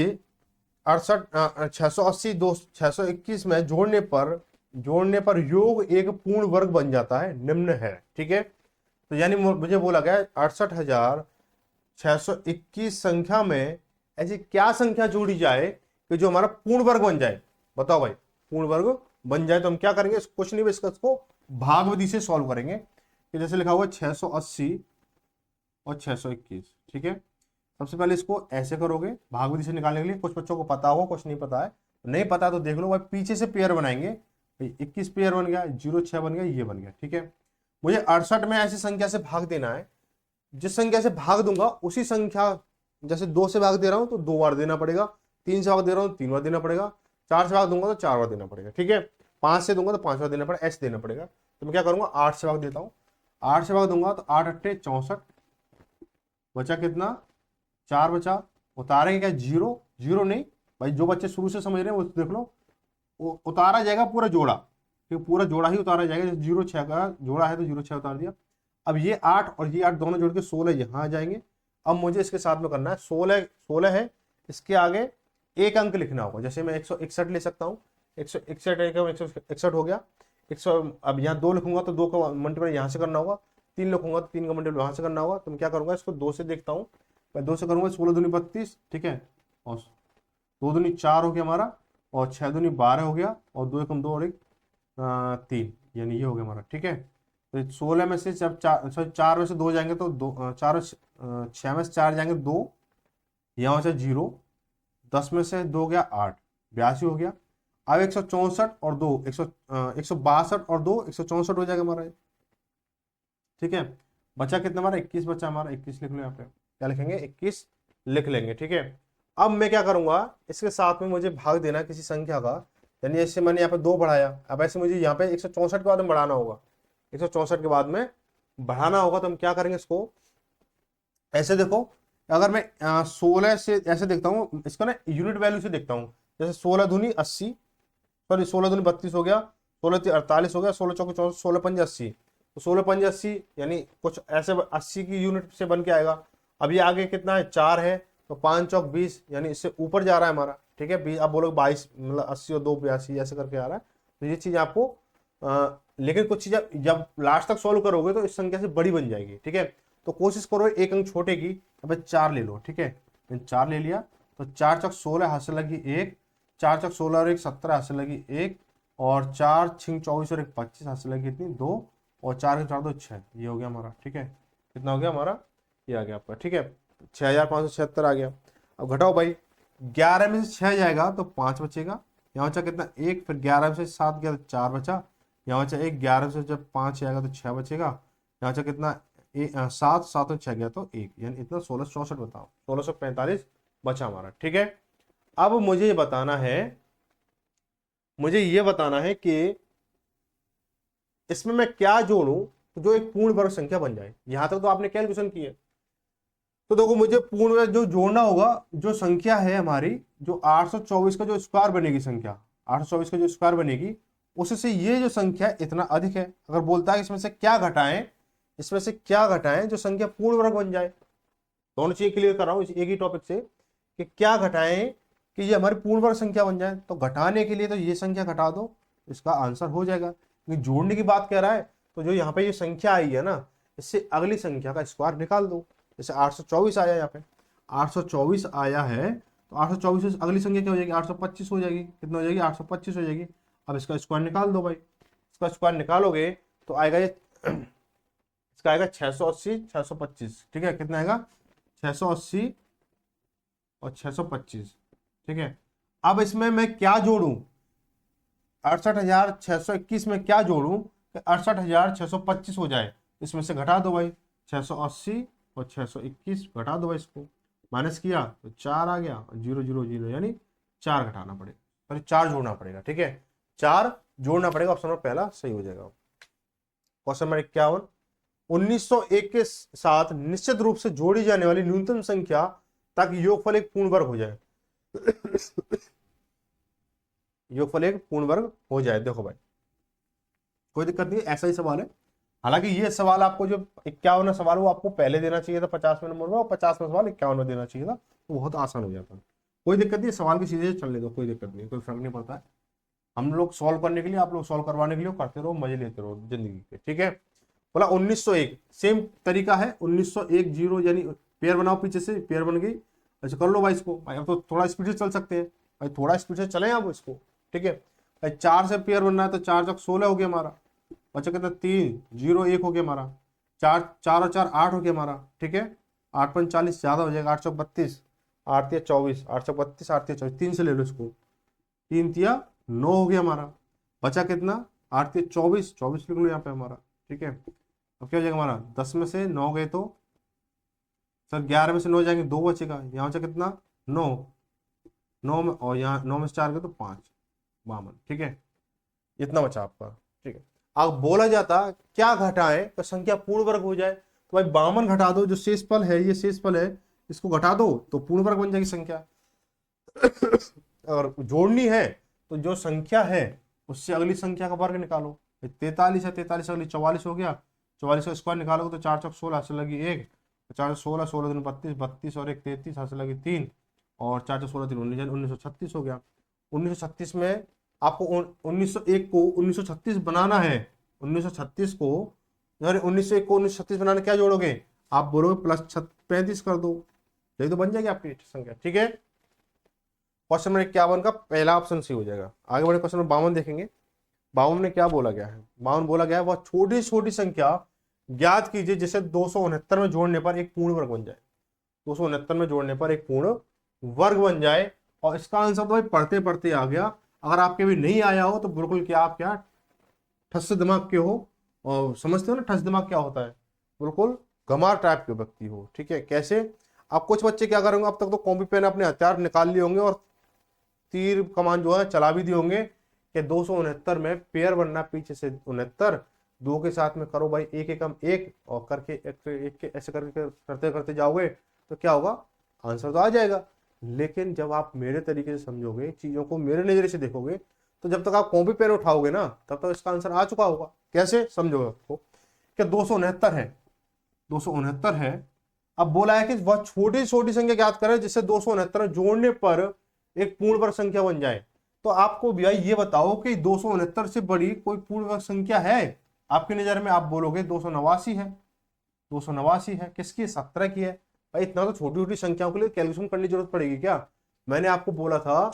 680 621 में जोड़ने पर योग एक पूर्ण वर्ग बन जाता है, निम्न है, ठीक है। तो यानी मुझे बोला गया 68,621 संख्या में ऐसी क्या संख्या जोड़ी जाए कि जो हमारा पूर्ण वर्ग बन जाए। बताओ भाई, पूर्ण वर्ग बन जाए तो हम क्या करेंगे, कुछ नहीं, इसको भाग विधि से सॉल्व करेंगे। कि जैसे लिखा हुआ 680 और 621, ठीक है। सबसे पहले इसको ऐसे करोगे भाग विधि से निकालने के लिए। कुछ बच्चों को पता होगा, कुछ नहीं पता है, नहीं पता तो देख लो भाई, पीछे से पेयर बनाएंगे। 21 पेयर बन गया, 06 बन गया, ये बन गया, ठीक है। मुझे 68 में ऐसी संख्या से भाग देना है, जिस संख्या से भाग दूंगा उसी संख्या, जैसे 2 से भाग दे रहा हूं तो 2 बार देना पड़ेगा, 3 से भाग दे रहा हूं 3 बार देना पड़ेगा, 4 से भाग दूंगा तो 4 बार देना पड़ेगा, ठीक है। 5 से दूंगा तो 5 बार देना पड़ेगा, ऐसे देना पड़ेगा। तो मैं क्या करूंगा, 8 से भाग देता हूँ। 8 से भाग दूंगा तो 8 अट्ठे 64, बचा कितना 4 बचा। उतारेंगे क्या, 0 0 नहीं भाई, जो बच्चे शुरू से समझ रहे हैं वो देख लो, वो उतारा जाएगा पूरा जोड़ा, क्योंकि पूरा जोड़ा ही उतारा जाएगा। जैसे 06 का जोड़ा है तो 06 उतार दिया। अब ये 8 और ये 8 दोनों जोड़ के 16 यहाँ आ जाएंगे। अब मुझे इसके साथ में करना है 16 है, इसके आगे एक अंक लिखना होगा। जैसे मैं 161 ले सकता हूँ, 161 161 हो गया। 100, अब यहाँ 2 लिखूंगा तो 2 का मल्टीप्लाई यहाँ से करना होगा, 3 लिखूंगा तो 3 का मल्टीप्लाई वहां से करना होगा। तो मैं क्या करूंगा, इसको 2 से देखता हूँ, मैं 2 से करूंगा, 16 दूनी 32, ठीक है, और 2 दूनी 4 हो गया हमारा, और 6 दूनी 12 हो गया, और 2 एकम 2 और 1 3, यानी ये हो गया हमारा, ठीक है। तो 16 में से जब 4 में से 2 जाएंगे तो 6 में से 4 जाएंगे 2, यहाँ से 0, 10 में से 2 गया 8, 82 हो गया। अब 164 और 2 162 और 2 164 हो जाएगा हमारा, ठीक है। बचा कितना हमारा, 21 बचा हमारा, 21 लिख लो यहाँ पे, क्या लिखेंगे, 21 लिख लेंगे, ठीक है। अब मैं क्या करूंगा, इसके साथ में मुझे भाग देना किसी संख्या का, यानी ऐसे मैंने यहाँ पे 2 बढ़ाया, अब ऐसे मुझे यहाँ पे 164 के बाद में बढ़ाना होगा, 164 के बाद में बढ़ाना होगा। तो हम क्या करेंगे, इसको ऐसे देखो, अगर मैं 16 से ऐसे देखता हूँ, इसको ना यूनिट वैल्यू से देखता हूँ। जैसे 16 दूनी 80, सॉरी 16 दूनी 32 हो गया, 16 तीन 48 हो गया, 16 चौके 64, 16 पंजे 80, तो 16 पंजे 80 यानी कुछ ऐसे 80 की यूनिट से बन के आएगा। अब ये आगे कितना है, 4 है, तो 5 चौक 20, यानी इससे ऊपर जा रहा है हमारा, ठीक है। 20 आप बोलोगे 22, मतलब 80 और 2 82 ऐसे करके आ रहा है। तो ये चीज आपको लेकिन कुछ चीजें जब लास्ट तक सॉल्व करोगे तो इस संख्या से बड़ी बन जाएगी, ठीक है। तो कोशिश करो एक अंक छोटे की, अब 4 ले लो, ठीक है। 4 ले लिया, तो 4 चौक 16 हाथ से लगी 1, 4 चौक 16 और 1 17 हाथ से लगी 1, और 4 6 24 और 1 25 हाथ से लगी कितनी 2, और 4 के 4 2 6, ये हो गया हमारा, ठीक है। कितना हो गया हमारा, ये आ गया आपका, ठीक है। 6576 आ गया। अब घटाओ भाई, 11 में से 6 जाएगा तो 5 बचेगा, यहाँ बचा कितना 1, फिर 11 में से 7 गया तो 4 बचा, यहाँ बचा 1, 11 में से जब 5 आएगा तो 6 बचेगा, यहाँ बचा कितना 7, 7 में 6 गया तो 1, यानी इतना 1664 बताओ, 1645 बचा हमारा, ठीक है। अब मुझे ये बताना है कि इसमें मैं क्या जोड़ूं जो एक पूर्ण वर्ग संख्या बन जाए। यहां तक तो आपने कैलकुलेशन की है, तो देखो मुझे पूर्ण वर्ग जो जोड़ना होगा, जो संख्या है हमारी, जो 824 का जो स्क्वायर बनेगी संख्या, 824 का जो स्क्वायर बनेगी, उससे ये जो संख्या इतना अधिक है। अगर बोलता है इसमें से क्या घटाएं, इसमें से क्या घटाएं जो संख्या पूर्ण वर्ग बन जाए, दोनों चीजें क्लियर कर रहा हूं एक ही टॉपिक से, कि क्या घटाएं कि ये हमारी पूर्ण वर्ग संख्या बन जाए। तो घटाने के लिए तो ये संख्या घटा दो, इसका आंसर हो जाएगा। क्योंकि जोड़ने की बात कह रहा है, तो जो यहाँ पे ये संख्या आई है ना, इससे अगली संख्या का स्क्वायर निकाल दो। जैसे 824 आया, यहाँ पे 824 आया है, तो 824 से अगली संख्या क्या हो जाएगी, 825 हो जाएगी। कितना हो जाएगी, 825 हो जाएगी। अब इसका स्क्वायर निकाल दो भाई, इसका स्क्वायर निकालोगे तो आएगा ये इसका आएगा 680 625, ठीक है। कितना आएगा, 680 और 625, ठीक है। अब इसमें मैं क्या जोड़ूं, 68,621 में क्या जोड़ूं कि 68,625 हो जाए। इसमें से घटा दो भाई, 680 और 621 घटा दो भाई, इसको माइनस किया तो 4 आ गया, 0 0 0, यानी 4 घटाना पड़ेगा, सॉरी 4 जोड़ना पड़ेगा, ठीक है। 4 जोड़ना पड़ेगा, ऑप्शन नंबर पहला सही हो जाएगा। क्वेश्चन नंबर 51, 1901 के साथ निश्चित रूप से जोड़ी जाने वाली न्यूनतम संख्या ताकि योगफल एक पूर्ण वर्ग हो जाए। योगफल एक पूर्ण वर्ग हो जाए। देखो भाई कोई दिक्कत नहीं, ऐसा ही सवाल है। हालांकि ये सवाल आपको जो 51वां सवाल वो आपको पहले देना चाहिए था 50वें नंबर में, और 50वां सवाल 51वां देना चाहिए था, तो बहुत आसान हो जाता। कोई दिक्कत नहीं, सवाल की सीधे चलने दो, कोई दिक्कत नहीं, कोई फर्क नहीं पड़ता है। हम लोग सॉल्व करने के लिए, आप लोग सॉल्व करवाने के लिए करते रहो, मजे लेते रहो जिंदगी के, ठीक है। बोला 1901, सेम तरीका है, 1901 0, यानी पेयर बनाओ, पीछे से पेयर बन गई। अच्छा कर लो भाई इसको, भाई अब तो थोड़ा स्पीड से चल सकते हैं भाई, थोड़ा स्पीड से चले आप इसको, ठीक है भाई। 4 से पेयर बनना है तो 4 चौक 16 हो गया हमारा, बच्चा कहता 3 0 1 हो गया हमारा, 4 4 और 4 8 हो गया हमारा, ठीक है। 8 5 40 ज्यादा हो जाएगा, 8 चौक 32, 8 तिया 24, 8 चौक 32, 8 तिया 24, 3 से ले लो इसको, 3 तिया 9 हो गया हमारा, बचा कितना 8 तिया 24, 24 लिख लो यहाँ पे हमारा, ठीक है। अब क्या हो जाएगा हमारा, 10 में से 9 गए तो सर 11 में से 9 जाएंगे, 2 बचेगा, यहाँ बचा कितना 9, 9 में, और यहाँ 9 में से 4 गए तो 5, 52, ठीक है। इतना बचा आपका, ठीक है। अब बोला जाता क्या घटाएं तो संख्या पूर्ण वर्ग हो जाए, तो भाई 52 घटा दो, जो शेषफल है ये शेषफल है, इसको घटा दो तो पूर्ण वर्ग बन जाएगी संख्या। अगर जोड़नी है तो जो संख्या है उससे अगली संख्या का वर्ग निकालो। 43 है, 43 अगली 44 हो गया, 44 का स्क्वायर निकालोगे तो 4 चौक 16 हाथ से लगी 1, 4 16 16 दिन 32, 32 और 1 33 हाथ से लगी 3, और 4 चौक 16 दिन 1936 हो गया। 1936 में आपको 1901 को 1936 बनाना है, 1936 को, यानी 1901 को 1936 बनाना, क्या जोड़ोगे आप, बोलोगे प्लस 35 कर दो, यही तो बन जाएगी आपकी संख्या, ठीक है। क्वेश्चन नंबर 51 का पहला ऑप्शन सही हो जाएगा। आगे बढ़े क्वेश्चन नंबर 52 देखेंगे। 52 में क्या बोला गया है, 52 बोला गया है वह छोटी छोटी संख्या ज्ञात कीजिए जिसे 269 में जोड़ने पर एक पूर्ण वर्ग बन जाए। 269 में जोड़ने पर एक पूर्ण वर्ग बन जाए, और इसका आंसर तो भाई पढ़ते पढ़ते आ गया। अगर आपके भी नहीं आया हो तो बिल्कुल क्या आप क्या ठस दिमाग के हो, और समझते हो ना ठस दिमाग क्या होता है, बिल्कुल गमार टाइप के व्यक्ति हो, ठीक है। कैसे, अब कुछ बच्चे क्या करेंगे, अब तक तो कॉपी पेन अपने हथियार निकाल लिए होंगे और तीर कमान जो है चला भी दिए होंगे कि 269 में पेयर बनना, पीछे से 69 दो के साथ में करो भाई, एक एकम एक, और करके एक के ऐसे करके करते करते जाओगे तो क्या होगा, आंसर तो आ जाएगा। लेकिन जब आप मेरे तरीके से समझोगे चीजों को, मेरे नजरिए से देखोगे, तो जब तक आप कॉपी पेन उठाओगे ना तब तक इसका आंसर आ चुका होगा। कैसे समझोगे आपको कि 269 है, 269 है, अब बोला है कि वह छोटी छोटी संख्या ज्ञात करें जिससे 269 जोड़ने पर एक पूर्ण वर्ग संख्या बन जाए। तो आपको भैया ये बताओ कि 269 से बड़ी कोई पूर्ण वर्ग संख्या है आपकी नजर में? आप बोलोगे 289 है, 289 है। किसकी? 17 की है। भाई इतना तो छोटी छोटी संख्याओं के लिए कैलकुलेशन करने की जरूरत पड़ेगी क्या? मैंने आपको बोला था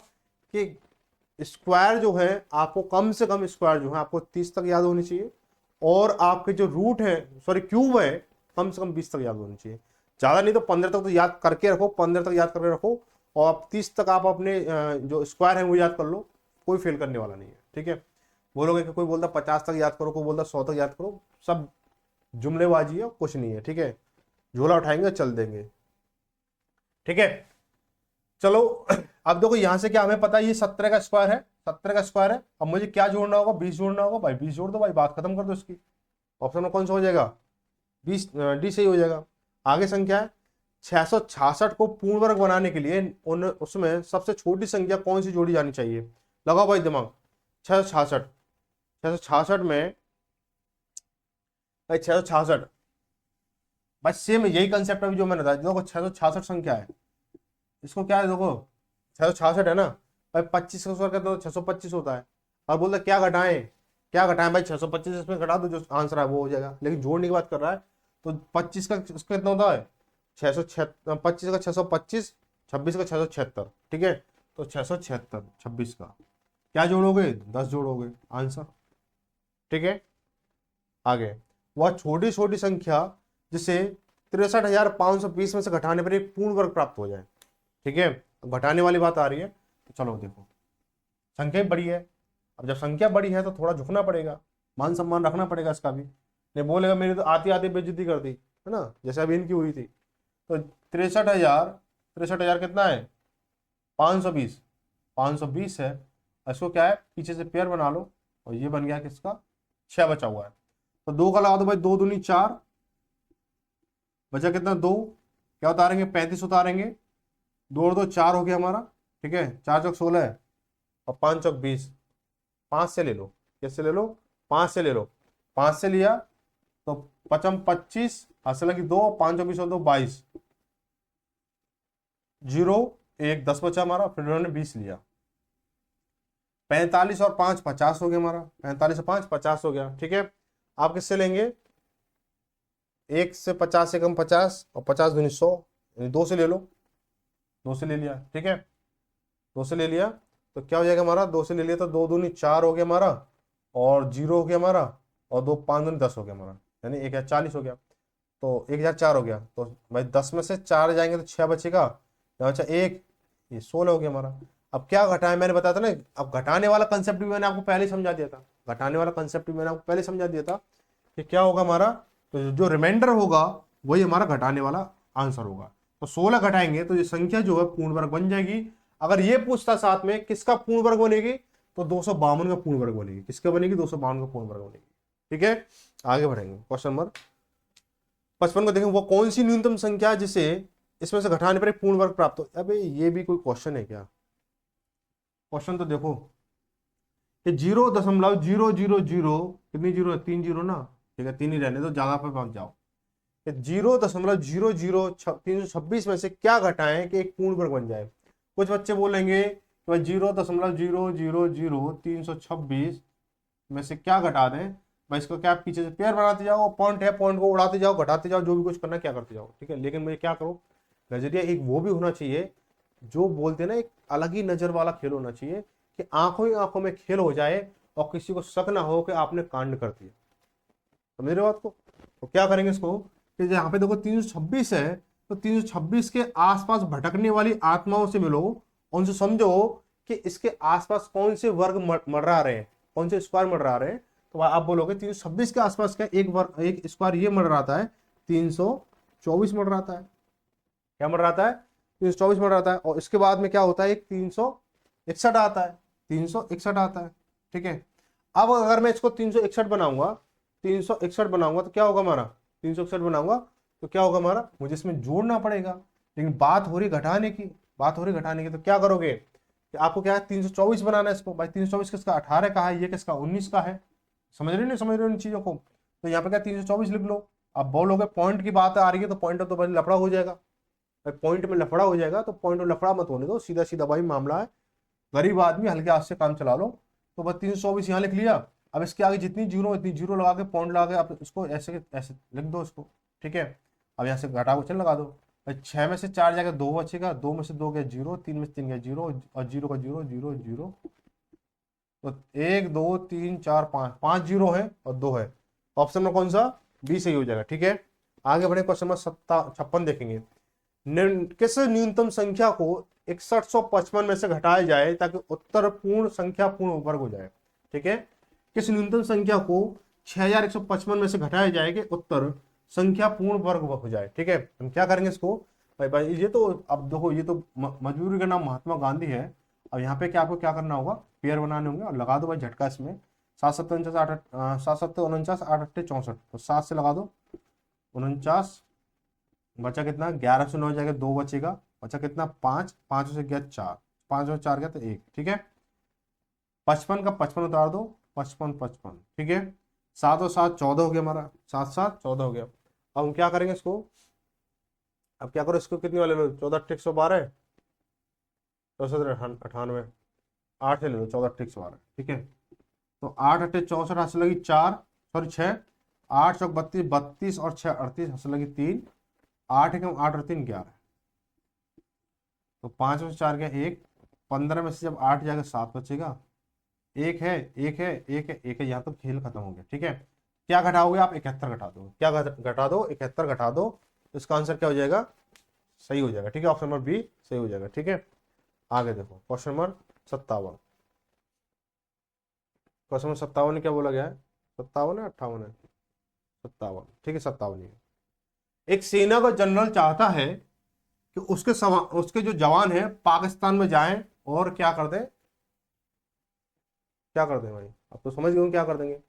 कि स्क्वायर जो है आपको कम से कम स्क्वायर जो है आपको 30 तक याद होनी चाहिए, और आपके जो रूट है सॉरी क्यूब है कम से कम 20 तक याद होनी चाहिए। ज्यादा नहीं तो 15 तक तो याद करके रखो, 15 तक याद करके रखो, और आप 30 तक आप अपने जो स्क्वायर है वो याद कर लो, कोई फेल करने वाला नहीं है। ठीक है, बोलोगे कि कोई बोलता 50 तक याद करो, कोई बोलता 100 तक याद करो, सब जुमलेबाजी है, कुछ नहीं है। ठीक है, झोला उठाएंगे चल देंगे। ठीक है, चलो अब देखो यहां से क्या हमें पता है, ये 17 का स्क्वायर है, 17 का स्क्वायर है। अब मुझे क्या जोड़ना होगा? 20 जोड़ना होगा। भाई 20 जोड़ दो भाई, बात खत्म कर दो इसकी। ऑप्शन में कौन सा हो जाएगा? 20 डी सही हो जाएगा। आगे संख्या है 666 को पूर्ण वर्ग बनाने के लिए उसमें सबसे छोटी संख्या कौन सी जोड़ी जानी चाहिए? लगाओ भाई दिमाग। 666, 666 में भाई 666 भाई सेम यही कंसेप्ट अभी जो मैंने बताया। देखो 666 संख्या है, इसको क्या है देखो 666 है ना भाई, 25 का स्क्वायर करते हो 625 होता है। और बोलते क्या घटाएं, क्या घटाएं भाई? 625 इसमें घटा दो, जो आंसर है वो हो जाएगा। लेकिन जोड़ने की बात कर रहा है तो 25 का उसका कितना होता है? 626, 25 का 625, 26 का 676। ठीक है, तो 676 26 का क्या जोड़ोगे? 10 जोड़ोगे, आंसर। ठीक है, आगे वह छोटी छोटी संख्या जिसे 63,520 में से घटाने पर एक पूर्ण वर्ग प्राप्त हो जाए। ठीक है, घटाने वाली बात आ रही है, तो चलो देखो संख्या बड़ी है। अब जब संख्या बड़ी है तो थोड़ा झुकना पड़ेगा, मान सम्मान रखना पड़ेगा इसका भी। नहीं बोलेगा मेरी तो आती आती बेइज्जती कर दी है ना, जैसे अभी इनकी हुई थी। तो 63,000 कितना है? 520, 520 है। इसको क्या है, पीछे से पेयर बना लो, और ये बन गया किसका? 6 बचा हुआ है। तो 2 का लगा दो भाई, 2 दूनी 4, बचा कितना? 2। क्या उतारेंगे? 35 उतारेंगे, 2 और 2 4 हो गया हमारा। ठीक है, 4 चौक 16 है, और 5 चौक 20। 5 से ले लो, कैसे ले लो? 5 से ले लो। 5 से लिया तो 5 25, हाथ लगी 2, 5 20 और 2 22, 0 1 10 बचा हमारा। फिर उन्होंने 20 लिया। 45 और 5 50 हो गया हमारा, 45 और 5 50 हो गया। ठीक है, आप किससे लेंगे? 1 से 50 से कम 50, और 50 दूनी 100, 2 से ले लो। 2 से ले लिया। ठीक है, 2 से ले लिया तो क्या हो जाएगा हमारा? 2 से ले लिया तो 2 दूनी 4 हो गया हमारा, और 0 हो गया हमारा, और 2 5 दूनी 10 हो गया हमारा, यानी 1040 हो गया। तो 1004 हो गया। तो भाई 10 में से 4 जाएंगे तो 6 बचेगा, यहाँ बचा 1, ये 16 हो गया हमारा। अब क्या घटाए? मैंने बताया था ना, अब घटाने वाला कंसेप्ट भी मैंने आपको पहले समझा दिया था, घटाने वाला कंसेप्ट भी मैंने आपको पहले समझा दिया था कि क्या होगा हमारा। तो जो रिमाइंडर होगा वही हमारा घटाने वाला आंसर होगा। तो 16 घटाएंगे तो ये संख्या जो है पूर्ण वर्ग बन जाएगी। अगर ये पूछता साथ में किसका पूर्ण वर्ग बनेगी, तो 252 का पूर्ण वर्ग बनेगी। किसका बनेगी? 252 का पूर्ण वर्ग बनेगी। ठीक है, आगे बढ़ेंगे। क्वेश्चन नंबर 55 को देखें, वो कौन सी न्यूनतम संख्या है जिसे इसमें से घटाने पर एक पूर्ण वर्ग प्राप्त हो? अबे ये भी कोई क्वेश्चन है क्या? क्वेश्चन तो देखो कि 0.000 कितनी जीरो है? 3 जीरो ना। ठीक है, 3 ही रहने दो, ज्यादा पे पहुंच जाओ। 0.00 326 में से क्या घटाएं कि एक पूर्ण वर्ग बन जाए? कुछ बच्चे बोलेंगे कि भाई 0.000 326 में से क्या घटा दें? भाई इसको क्या पीछे से पेयर बनाते जाओ, पॉइंट है पॉइंट को उड़ाते जाओ, घटाते जाओ, जो भी कुछ करना क्या करते जाओ। ठीक है, लेकिन मुझे क्या करो, नजरिया एक वो भी होना चाहिए जो बोलते ना, एक अलग ही नजर वाला खेल होना चाहिए कि आंखों ही आंखों में खेल हो जाए और किसी को शक ना हो कि आपने कांड कर दिया। समझ रहे हो बात को? तो क्या करेंगे इसको कि यहाँ पे देखो 326 है, तो 326 के आसपास भटकने वाली आत्माओं से मिलो, उनसे समझो कि इसके आसपास कौन से वर्ग मंडरा रहे हैं, कौन से स्क्वायर मंडरा रहे हैं। तो आप बोलोगे 326 के आसपास का एक वर्ग, एक स्क्वायर ये मंडराता है 324 मंडराता है। क्या मंडराता है? 324 मंडराता है। और इसके बाद में क्या होता है? एक 361 आता है, 361 आता है। ठीक है, अब अगर मैं इसको 361 बनाऊंगा, 361 बनाऊंगा तो क्या होगा हमारा? 361 बनाऊंगा तो क्या होगा हमारा? मुझे इसमें जोड़ना पड़ेगा, लेकिन बात हो रही घटाने की, बात हो रही घटाने की। तो क्या करोगे कि आपको क्या है? 324 बनाना है इसको। भाई 324 किसका? 18 का है, ये किसका? 19 का है। समझ रहे हो नहीं समझ रहे हो इन चीजों को? तो यहाँ पे क्या 324 लिख लो, अब बोलोगे पॉइंट की बात आ रही है तो पॉइंट तो भाई लफड़ा हो जाएगा, भाई पॉइंट में लफड़ा हो जाएगा, तो पॉइंट में लफड़ा मत होने दो, सीधा सीधा भाई मामला है, गरीब आदमी हल्के हाथ से काम चला लो। तो बस 324 यहाँ लिख लिया। अब इसके आगे जितनी जीरो इतनी जीरो लगा के पॉइंट लगा के आप इसको ऐसे ऐसे लिख दो इसको, ठीक है। अब यहाँ से घटा को चल लगा दो भाई, 6 में से 4 जाएगा 2 बचेगा, 2 में से 2 गया जीरो, 3 में से 3 गया जीरो, और जीरो का जीरो जीरो जीरो, तो 1 2 3 4 5, 5 जीरो है और 2 है, ऑप्शन में कौन सा बी सही हो जाएगा, ठीक है। आगे बढ़े क्वेश्चन नंबर 56 देखेंगे। किस न्यूनतम संख्या को 6155 में से घटाया जाए ताकि उत्तर पूर्ण संख्या पूर्ण वर्ग हो जाए, ठीक है। किस न्यूनतम संख्या को 6155 में से घटाया जाए कि उत्तर संख्या पूर्ण वर्ग हो जाए, ठीक है। हम क्या करेंगे इसको, भाई भाई ये तो अब देखो, ये तो मजबूरी का नाम महात्मा गांधी है। अब यहाँ पे क्या आपको क्या करना होगा, पेयर बनाने होंगे और लगा दो भाई झटका इसमें, 7 7 49 8 7 7 49 8 8 64, तो 7 से लगा दो 49, बचा कितना 11 से 9 जाएगा 2 बचेगा, बचा कितना 5, 5 से गया 4, 5 और 4 गया तो 1, ठीक है। 55 का 55 उतार दो, 55 55, ठीक है। 7 और 7 14 हो गया हमारा, 7 7 14 हो गया। अब हम क्या करेंगे इसको, अब क्या करो इसको कितने वाले लो, 14 112, 98, 8 से ले लो 14 112, ठीक है। तो 8 8 64 हासिल लगी 4, सॉरी 6, 8 चौक 32, 32 और 6 38 हासिल लगी 3, 8 एकम 8 और 3 11, तो 5 में से 4 गया 1, 15 में से जब 8 जाएगा 7 बचेगा, एक है एक है एक है एक है, यहाँ तो खेल खत्म हो गया, ठीक है। क्या घटाओगे आप, 71 घटा दो, क्या घटा दो 71 घटा दो, तो इसका आंसर क्या हो जाएगा, सही हो जाएगा, ठीक है। ऑप्शन नंबर बी सही हो जाएगा, ठीक है। आगे देखो क्वेश्चन नंबर 57, क्वेश्चन नंबर 57 क्या बोला गया है, 57 है 58 है, 57, ठीक है 57 है। एक सेना का जनरल चाहता है कि उसके जो जवान है पाकिस्तान में जाएं और क्या कर दें, क्या कर दें भाई, आप तो समझ गए क्या कर देंगे,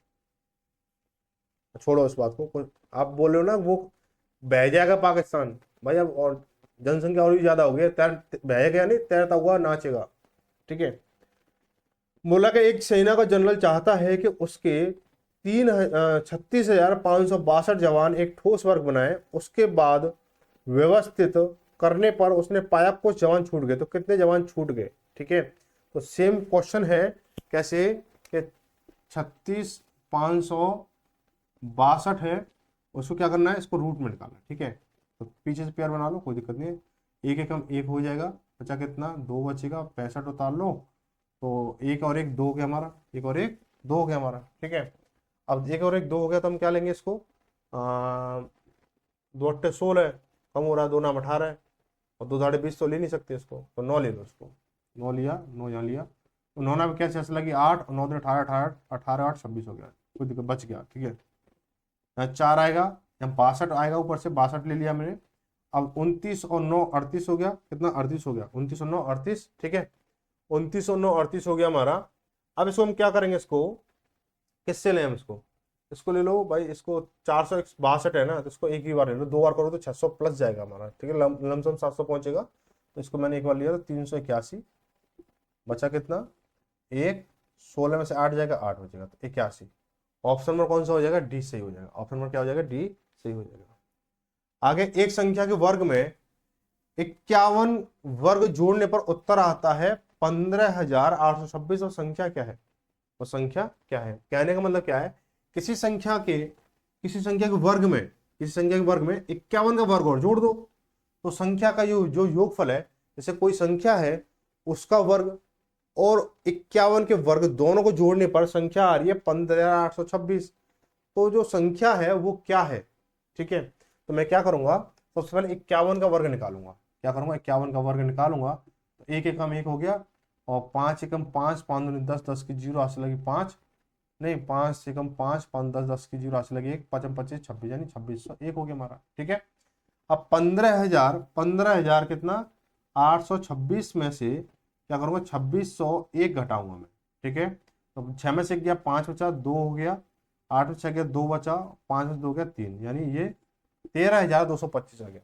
छोड़ो इस बात को, आप बोल रहे हो ना वो बह जाएगा पाकिस्तान, भाई अब और जनसंख्या और भी ज्यादा हो गई, बहेगा नहीं, तैरता हुआ नाचेगा, ठीक है। बोला कि एक सेना का जनरल चाहता है कि उसके 36,562 जवान एक ठोस वर्ग बनाए, उसके बाद व्यवस्थित करने पर उसने पाया कुछ जवान छूट गए, तो कितने जवान छूट गए, ठीक है। तो सेम क्वेश्चन है, कैसे कि 36,562 है, उसको क्या करना है, इसको रूट में निकालना, ठीक है। तो पीछे से पेयर बना लो, कोई दिक्कत नहीं है, एक एक हम एक हो जाएगा, बचा कितना 2 बचेगा, 65 उतार लो, तो एक और एक 2 हो गया हमारा, एक और एक 2 हो गया हमारा, ठीक है। अब एक और एक 2 हो गया तो हम क्या लेंगे इसको, 2 8 16 कम हो रहा है, 2 नाम 18 है, और 2 साढ़े 20 तो ले नहीं सकते इसको, तो 9 ले लो इसको, 9 लिया, 9 यहाँ लिया, तो 9 में क्या चेस लगी 8 और 9 18 18 18 8 26 हो गया, कोई दिक्कत बच गया, ठीक है। यहाँ 4 आएगा, यहाँ 62 आएगा, ऊपर से 62 ले लिया मैंने। अब 29 और 9 38 हो गया, कितना 38 हो गया, 29 और 9 38, ठीक है। 29 और 9 38 हो गया हमारा। अब इसको हम क्या करेंगे, इसको किससे लें हम इसको ले लो भाई, इसको 462 है ना, तो इसको एक ही बार ले लो, 2 बार करो तो 600 प्लस जाएगा हमारा, ठीक है। लमसम 700 पहुंचेगा, तो इसको मैंने एक बार लिया तो 381, बचा कितना 1, 16 में से 8 जाएगा 8 बचेगा, तो 81, ऑप्शन नंबर कौन सा हो जाएगा, डी सही हो जाएगा, ऑप्शन नंबर क्या हो जाएगा, डी सही हो जाएगा। आगे एक संख्या के वर्ग में 51 वर्ग जोड़ने पर उत्तर आता है 15,826, और संख्या क्या है, वो संख्या क्या है, कहने का मतलब क्या है, किसी संख्या के वर्ग में 51 का वर्ग और जोड़ दो, तो संख्या का जो योगफल है, जैसे कोई संख्या है उसका वर्ग और 51 के वर्ग दोनों को जोड़ने पर संख्या आ रही है 15,826, तो जो संख्या है वो क्या है, ठीक है। तो मैं क्या करूंगा, सबसे पहले 51 का वर्ग निकालूंगा, क्या करूंगा 51 का वर्ग निकालूंगा, तो एक एकम 1 हो गया, और 5 एकम 5, 5 दूनी 10, 10 की 0 हासिल लगी 5, नहीं 5 एकम 5, 5 10, 10 की 0 हासिल लगी 1, 5 25 26, यानी 2601 हो गया हमारा, ठीक है। अब 15,000 कितना 826 में से क्या करूंगा 2601 घटाऊंगा मैं, ठीक है। तो 6 में से गया 5 बचा, 2 हो गया, 8 में से गया 2 बचा, 5 में से 2 गया 3, यानी ये 13,225 आ गया,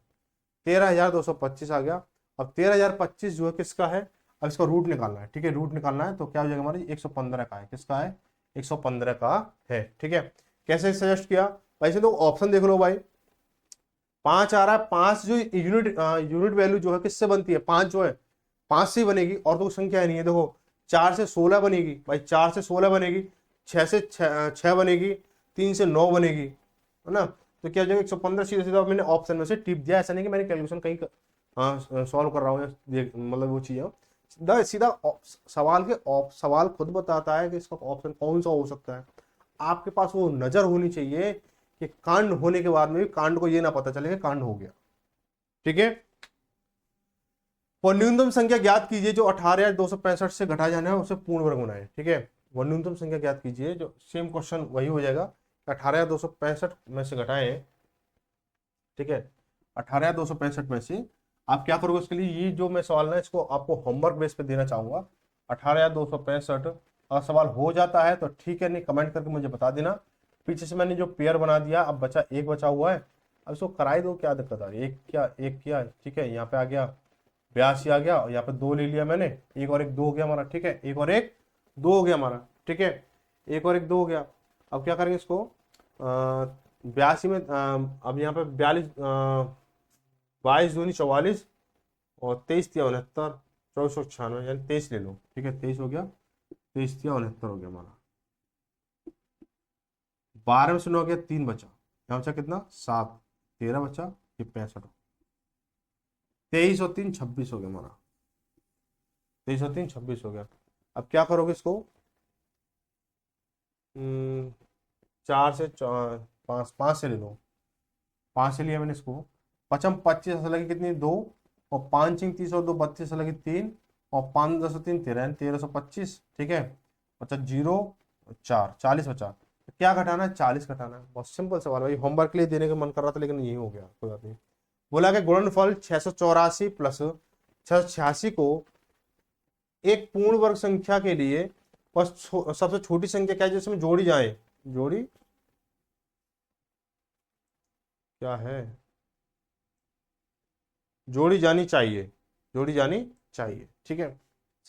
13,225 आ गया। अब 13,025 जो है किसका है, अब इसका रूट निकालना है, ठीक है, रूट निकालना है, तो क्या हो जाएगा हमारी 115 का है, किसका है 115 का है, ठीक है। कैसे सजेस्ट किया भाई से, तो ऑप्शन देख लो भाई, 5 आ रहा है, 5 जो यूनिट वैल्यू जो है किससे बनती है, 5 जो है 5 से ही बनेगी, और तो कोई संख्या नहीं है। देखो 4 से 16 बनेगी भाई, 4 से 16 बनेगी, 6 से 6 बनेगी, 3 से 9 बनेगी, है ना। तो क्या हो जाएगा 115, सीधा सीधा मैंने ऑप्शन में से टिप दिया, ऐसा नहीं कि मैंने कैलकुलेशन कहीं सॉल्व कर रहा हूँ मतलब वो चीज है सीधा सीधा सवाल के सवाल खुद बताता है कि इसका ऑप्शन कौन सा हो सकता है। आपके पास वो नजर होनी चाहिए कि कांड होने के बाद में भी कांड को ये ना पता चले कि कांड हो गया। ठीक है, और न्यूनतम संख्या ज्ञात कीजिए जो 18,265 से घटा जाना है उसे पूर्ण वर्ग बनाए। ठीक है, वह न्यूनतम संख्या ज्ञात कीजिए, जो सेम क्वेश्चन वही हो जाएगा, 18,265 में से घटाए। ठीक है, 18,265 में से आप क्या करोगे उसके लिए, ये जो मैं सवाल ना इसको आपको होमवर्क बेस पे देना चाहूंगा। 18,265 अगर सवाल हो जाता है तो ठीक है, नहीं कमेंट करके मुझे बता देना। पीछे से मैंने जो पेयर बना दिया, अब बचा एक बचा हुआ है, अब इसको कराई दो, क्या दिक्कत आ रही है, एक किया। ठीक है, यहाँ पे आ गया 82 आ गया, और यहाँ पे 2 ले लिया मैंने, एक और एक 2 हो गया हमारा। ठीक है, एक और एक 2 हो गया हमारा। ठीक है, एक और एक 2 हो गया। अब क्या करेंगे इसको, 82 में अब यहाँ पे 42, 22 दूनी 44, और 23 तिया 69, 2496, यानी 23 ले लो। ठीक है, 23 हो गया, 23 तिया 69 हो गया हमारा। 12 में से 9 गया, 3 बचा, यहाँ बचा कितना 7, 13 बचा, ये 65, 23 और 3 26 हो गया हमारा, 23 और 3 26 हो गया। अब क्या करोगे इसको, 4 से 5, 5 से ले लो, 5 से लिया मैंने इसको, पचम 25 ऐसा लगी कितनी 2, और 5 चिंग 30 और 2 32 ऐसा लगी 3, और 5 10 3 13, 1325। ठीक है, बचा 0 4, 40 बचा। तो क्या घटाना है, 40 घटाना है। बहुत सिंपल सवाल भाई, होमवर्क के लिए देने का मन कर रहा था लेकिन यही हो गया, कोई बात नहीं। बोला कि गुणनफल 684 प्लस 686 को एक पूर्ण वर्ग संख्या के लिए बस सबसे छोटी संख्या क्या है जिसमें जोड़ी जाए, जोड़ी क्या है, जोड़ी जानी चाहिए, जोड़ी जानी चाहिए। ठीक है,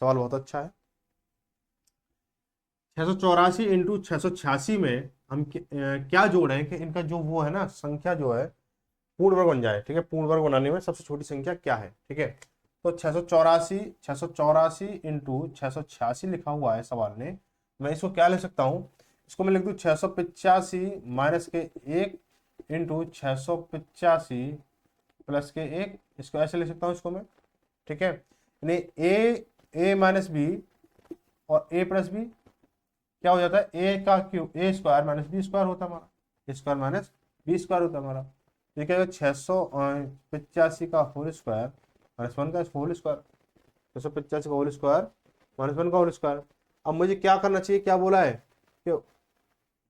सवाल बहुत अच्छा है। 684 इंटू 686 में हम क्या जोड़ें कि इनका जो वो है ना संख्या जो है पूर्ण वर्ग बन जाए। ठीक है, पूर्ण वर्ग बनाने में सबसे छोटी संख्या क्या है। ठीक है, तो 684 इंटू 686 लिखा हुआ है सवाल ने, मैं इसको क्या ले सकता हूँ, इसको मैं लिख दूँ 685 माइनस के 1 इंटू 685 प्लस के 1, इसको ऐसे लिख सकता हूँ इसको मैं। ठीक है, यानी ए माइनस बी और ए प्लस बी क्या हो जाता है, ए का क्यूब, ए स्क्वायर माइनस बी स्क्वायर होता है हमारा, ए स्क्वायर माइनस बी स्क्वायर होता है हमारा। ये क्या 685 का होल स्क्वायर माइनस 1 का होल स्क्वायर, 685 का होल स्क्वायर माइनस 1 का होल स्क्वायर। अब मुझे क्या करना चाहिए, क्या बोला है कि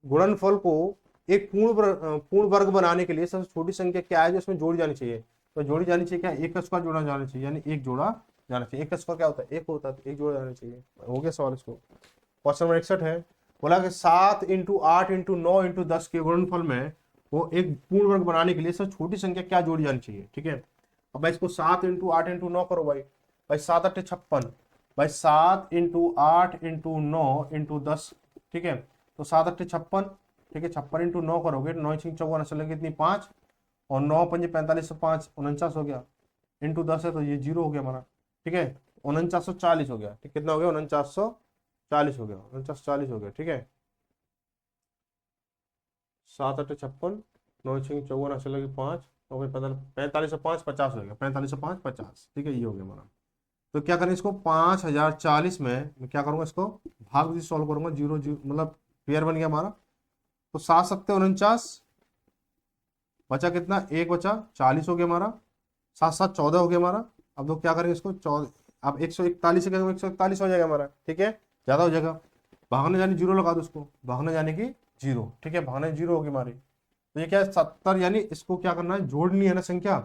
गुणनफल को एक पूर्ण वर्ग बनाने के लिए सबसे छोटी संख्या क्या है जो इसमें जोड़ी जानी चाहिए। तो जोड़ी जानी चाहिए क्या, एक का स्क्वायर जोड़ा जाना चाहिए, यानी एक जोड़ा जाना चाहिए। एक का स्क्वायर क्या होता है, एक होता है, तो एक जोड़ा जाना चाहिए। हो गया सवाल इसको। क्वेश्चन नंबर 61 है, बोला कि 7 इंटू 8 इंटू 9 इंटू 10 के गुणनफल में वो एक पूर्ण वर्ग बनाने के लिए सबसे छोटी संख्या क्या जोड़ी जानी चाहिए। ठीक है, अब भाई इसको 7 इंटू 8 इंटू 9 करो भाई, भाई 7 8 56, भाई 7 इंटू 8 इंटू 9 इंटू 10। ठीक है, तो 7 8 56। ठीक है, 56 इंटू 9 करोगे, 9 6 54 ऐसा लगे कितनी 5, और 9 5 45 से 5 49 हो गया, इंटू 10 है तो ये 0 हो गया हमारा। ठीक है, 4940 हो गया। ठीक, कितना हो गया 4940 हो गया, 4940 हो गया। ठीक है, 7 8 56, 9 6 54 ऐसे लगे 5, 45 से 5 50 हो गया, 45 से 5 50। ठीक है, ये हो गया हमारा। तो क्या करें इसको 5040 में मैं क्या करूंगा, इसको भाग भी सॉल्व करूंगा, 0 0 मतलब पेयर बन गया हमारा। तो 7 7 49, बचा कितना, एक बचा 40 हो गया हमारा, 7 7 14 हो गया हमारा। अब तो क्या करेंगे इसको 14, अब 141 से 141 हो जाएगा हमारा। ठीक है, ज्यादा हो जाएगा, भागने जाने 0 लगा दो उसको, भागने जाने की 0। ठीक है, भागने 0 होगी हमारी। तो ये क्या है 70, यानी इसको क्या करना है, जोड़नी है ना संख्या,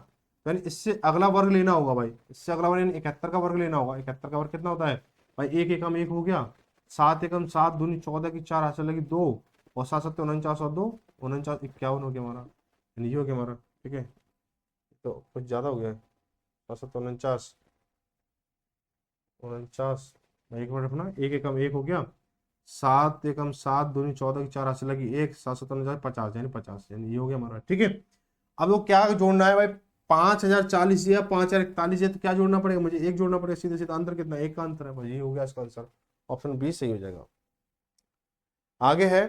यानी इससे अगला वर्ग लेना होगा भाई, इससे अगला वर्ग 71 का वर्ग लेना होगा। 71 का वर्ग कितना होता है भाई, एक एकम एक हो गया, 7 एकम 7 दूनी 14 की 4 हासिल लगी 2, और 7 7 49 और 2 49 51 हो गया हमारा, यानी ये हो गया हमारा। ठीक है, तो कुछ ज्यादा हो गया है, 7 7 49 49, एक मिनट अपना, एक एकम एक हो गया, 7 एकम 7 दूनी 14 की 4 हासिल लगी 1, 7 7 49 50, यानी 50, यानी ये हो गया हमारा। ठीक है, अब वो क्या जोड़ना है भाई, 5040 या 5041 है, तो क्या जोड़ना पड़ेगा मुझे, एक जोड़ना पड़ेगा सीधे सीधा। अंतर कितना, एक का अंतर है भाई, ये हो गया इसका आंसर, ऑप्शन बी सही हो जाएगा। आगे है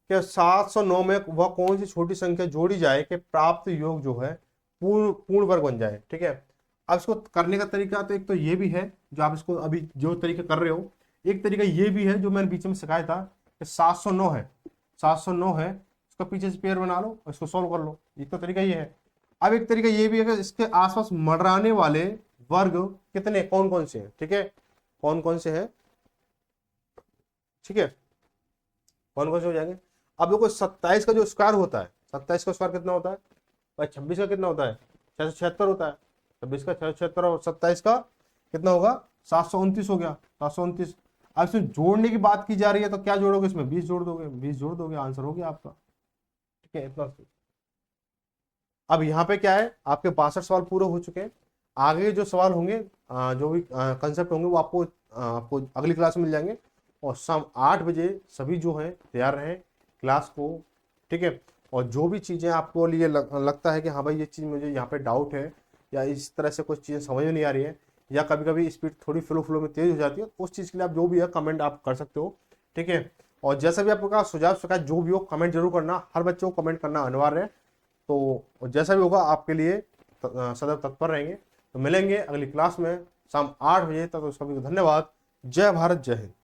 कि 709 में वह कौन सी छोटी संख्या जोड़ी जाए कि प्राप्त योग जो है पूर्ण पूर्ण वर्ग बन जाए, ठीक है। अब इसको करने का तरीका तो एक तो ये भी है जो आप इसको अभी जो तरीका कर रहे हो, एक तरीका ये भी है जो मैंने बीच में सिखाया था कि 709 है, 709 है, इसका पीछे से पेयर बना लो और इसको सॉल्व कर लो, एक तो तरीका ये है। अब एक तरीका ये भी है कि इसके आसपास मंडराने वाले वर्ग कितने कौन कौन से हैं, ठीक है, कौन कौन से हैं, ठीक है, कौन कौन से हो जाएंगे। अब देखो 27 का जो स्क्वायर होता है, 27 का स्क्वायर कितना होता है भाई, 26 का कितना होता है, 676 होता है, 26 का 676 और 27 का कितना होगा, 729 हो गया, 729। अब इसमें जोड़ने की बात की जा रही है तो क्या जोड़ोगे इसमें, 20 जोड़ दोगे, 20 जोड़ दोगे, आंसर हो गया आपका, ठीक है, इतना। अब यहाँ पे क्या है, आपके 62 सवाल पूरे हो चुके हैं। आगे जो सवाल होंगे, जो भी कंसेप्ट होंगे वो आपको अगली क्लास में मिल जाएंगे। और शाम 8 बजे सभी जो हैं तैयार रहें क्लास को, ठीक है। और जो भी चीज़ें आपको लिए लगता है कि हाँ भाई ये चीज़ मुझे यहाँ पे डाउट है, या इस तरह से कुछ चीज़ें समझ में नहीं आ रही है, या कभी कभी स्पीड थोड़ी फ्लो में तेज हो जाती है, उस चीज़ के लिए आप जो भी है कमेंट आप कर सकते हो, ठीक है। और जैसा भी आपका सुझाव शिकायत जो भी हो कमेंट जरूर करना, हर बच्चे को कमेंट करना अनिवार्य है। तो जैसा भी होगा आपके लिए सदैव तत्पर रहेंगे। तो मिलेंगे अगली क्लास में शाम 8 बजे तक, तो सभी को धन्यवाद। जय भारत, जय हिंद।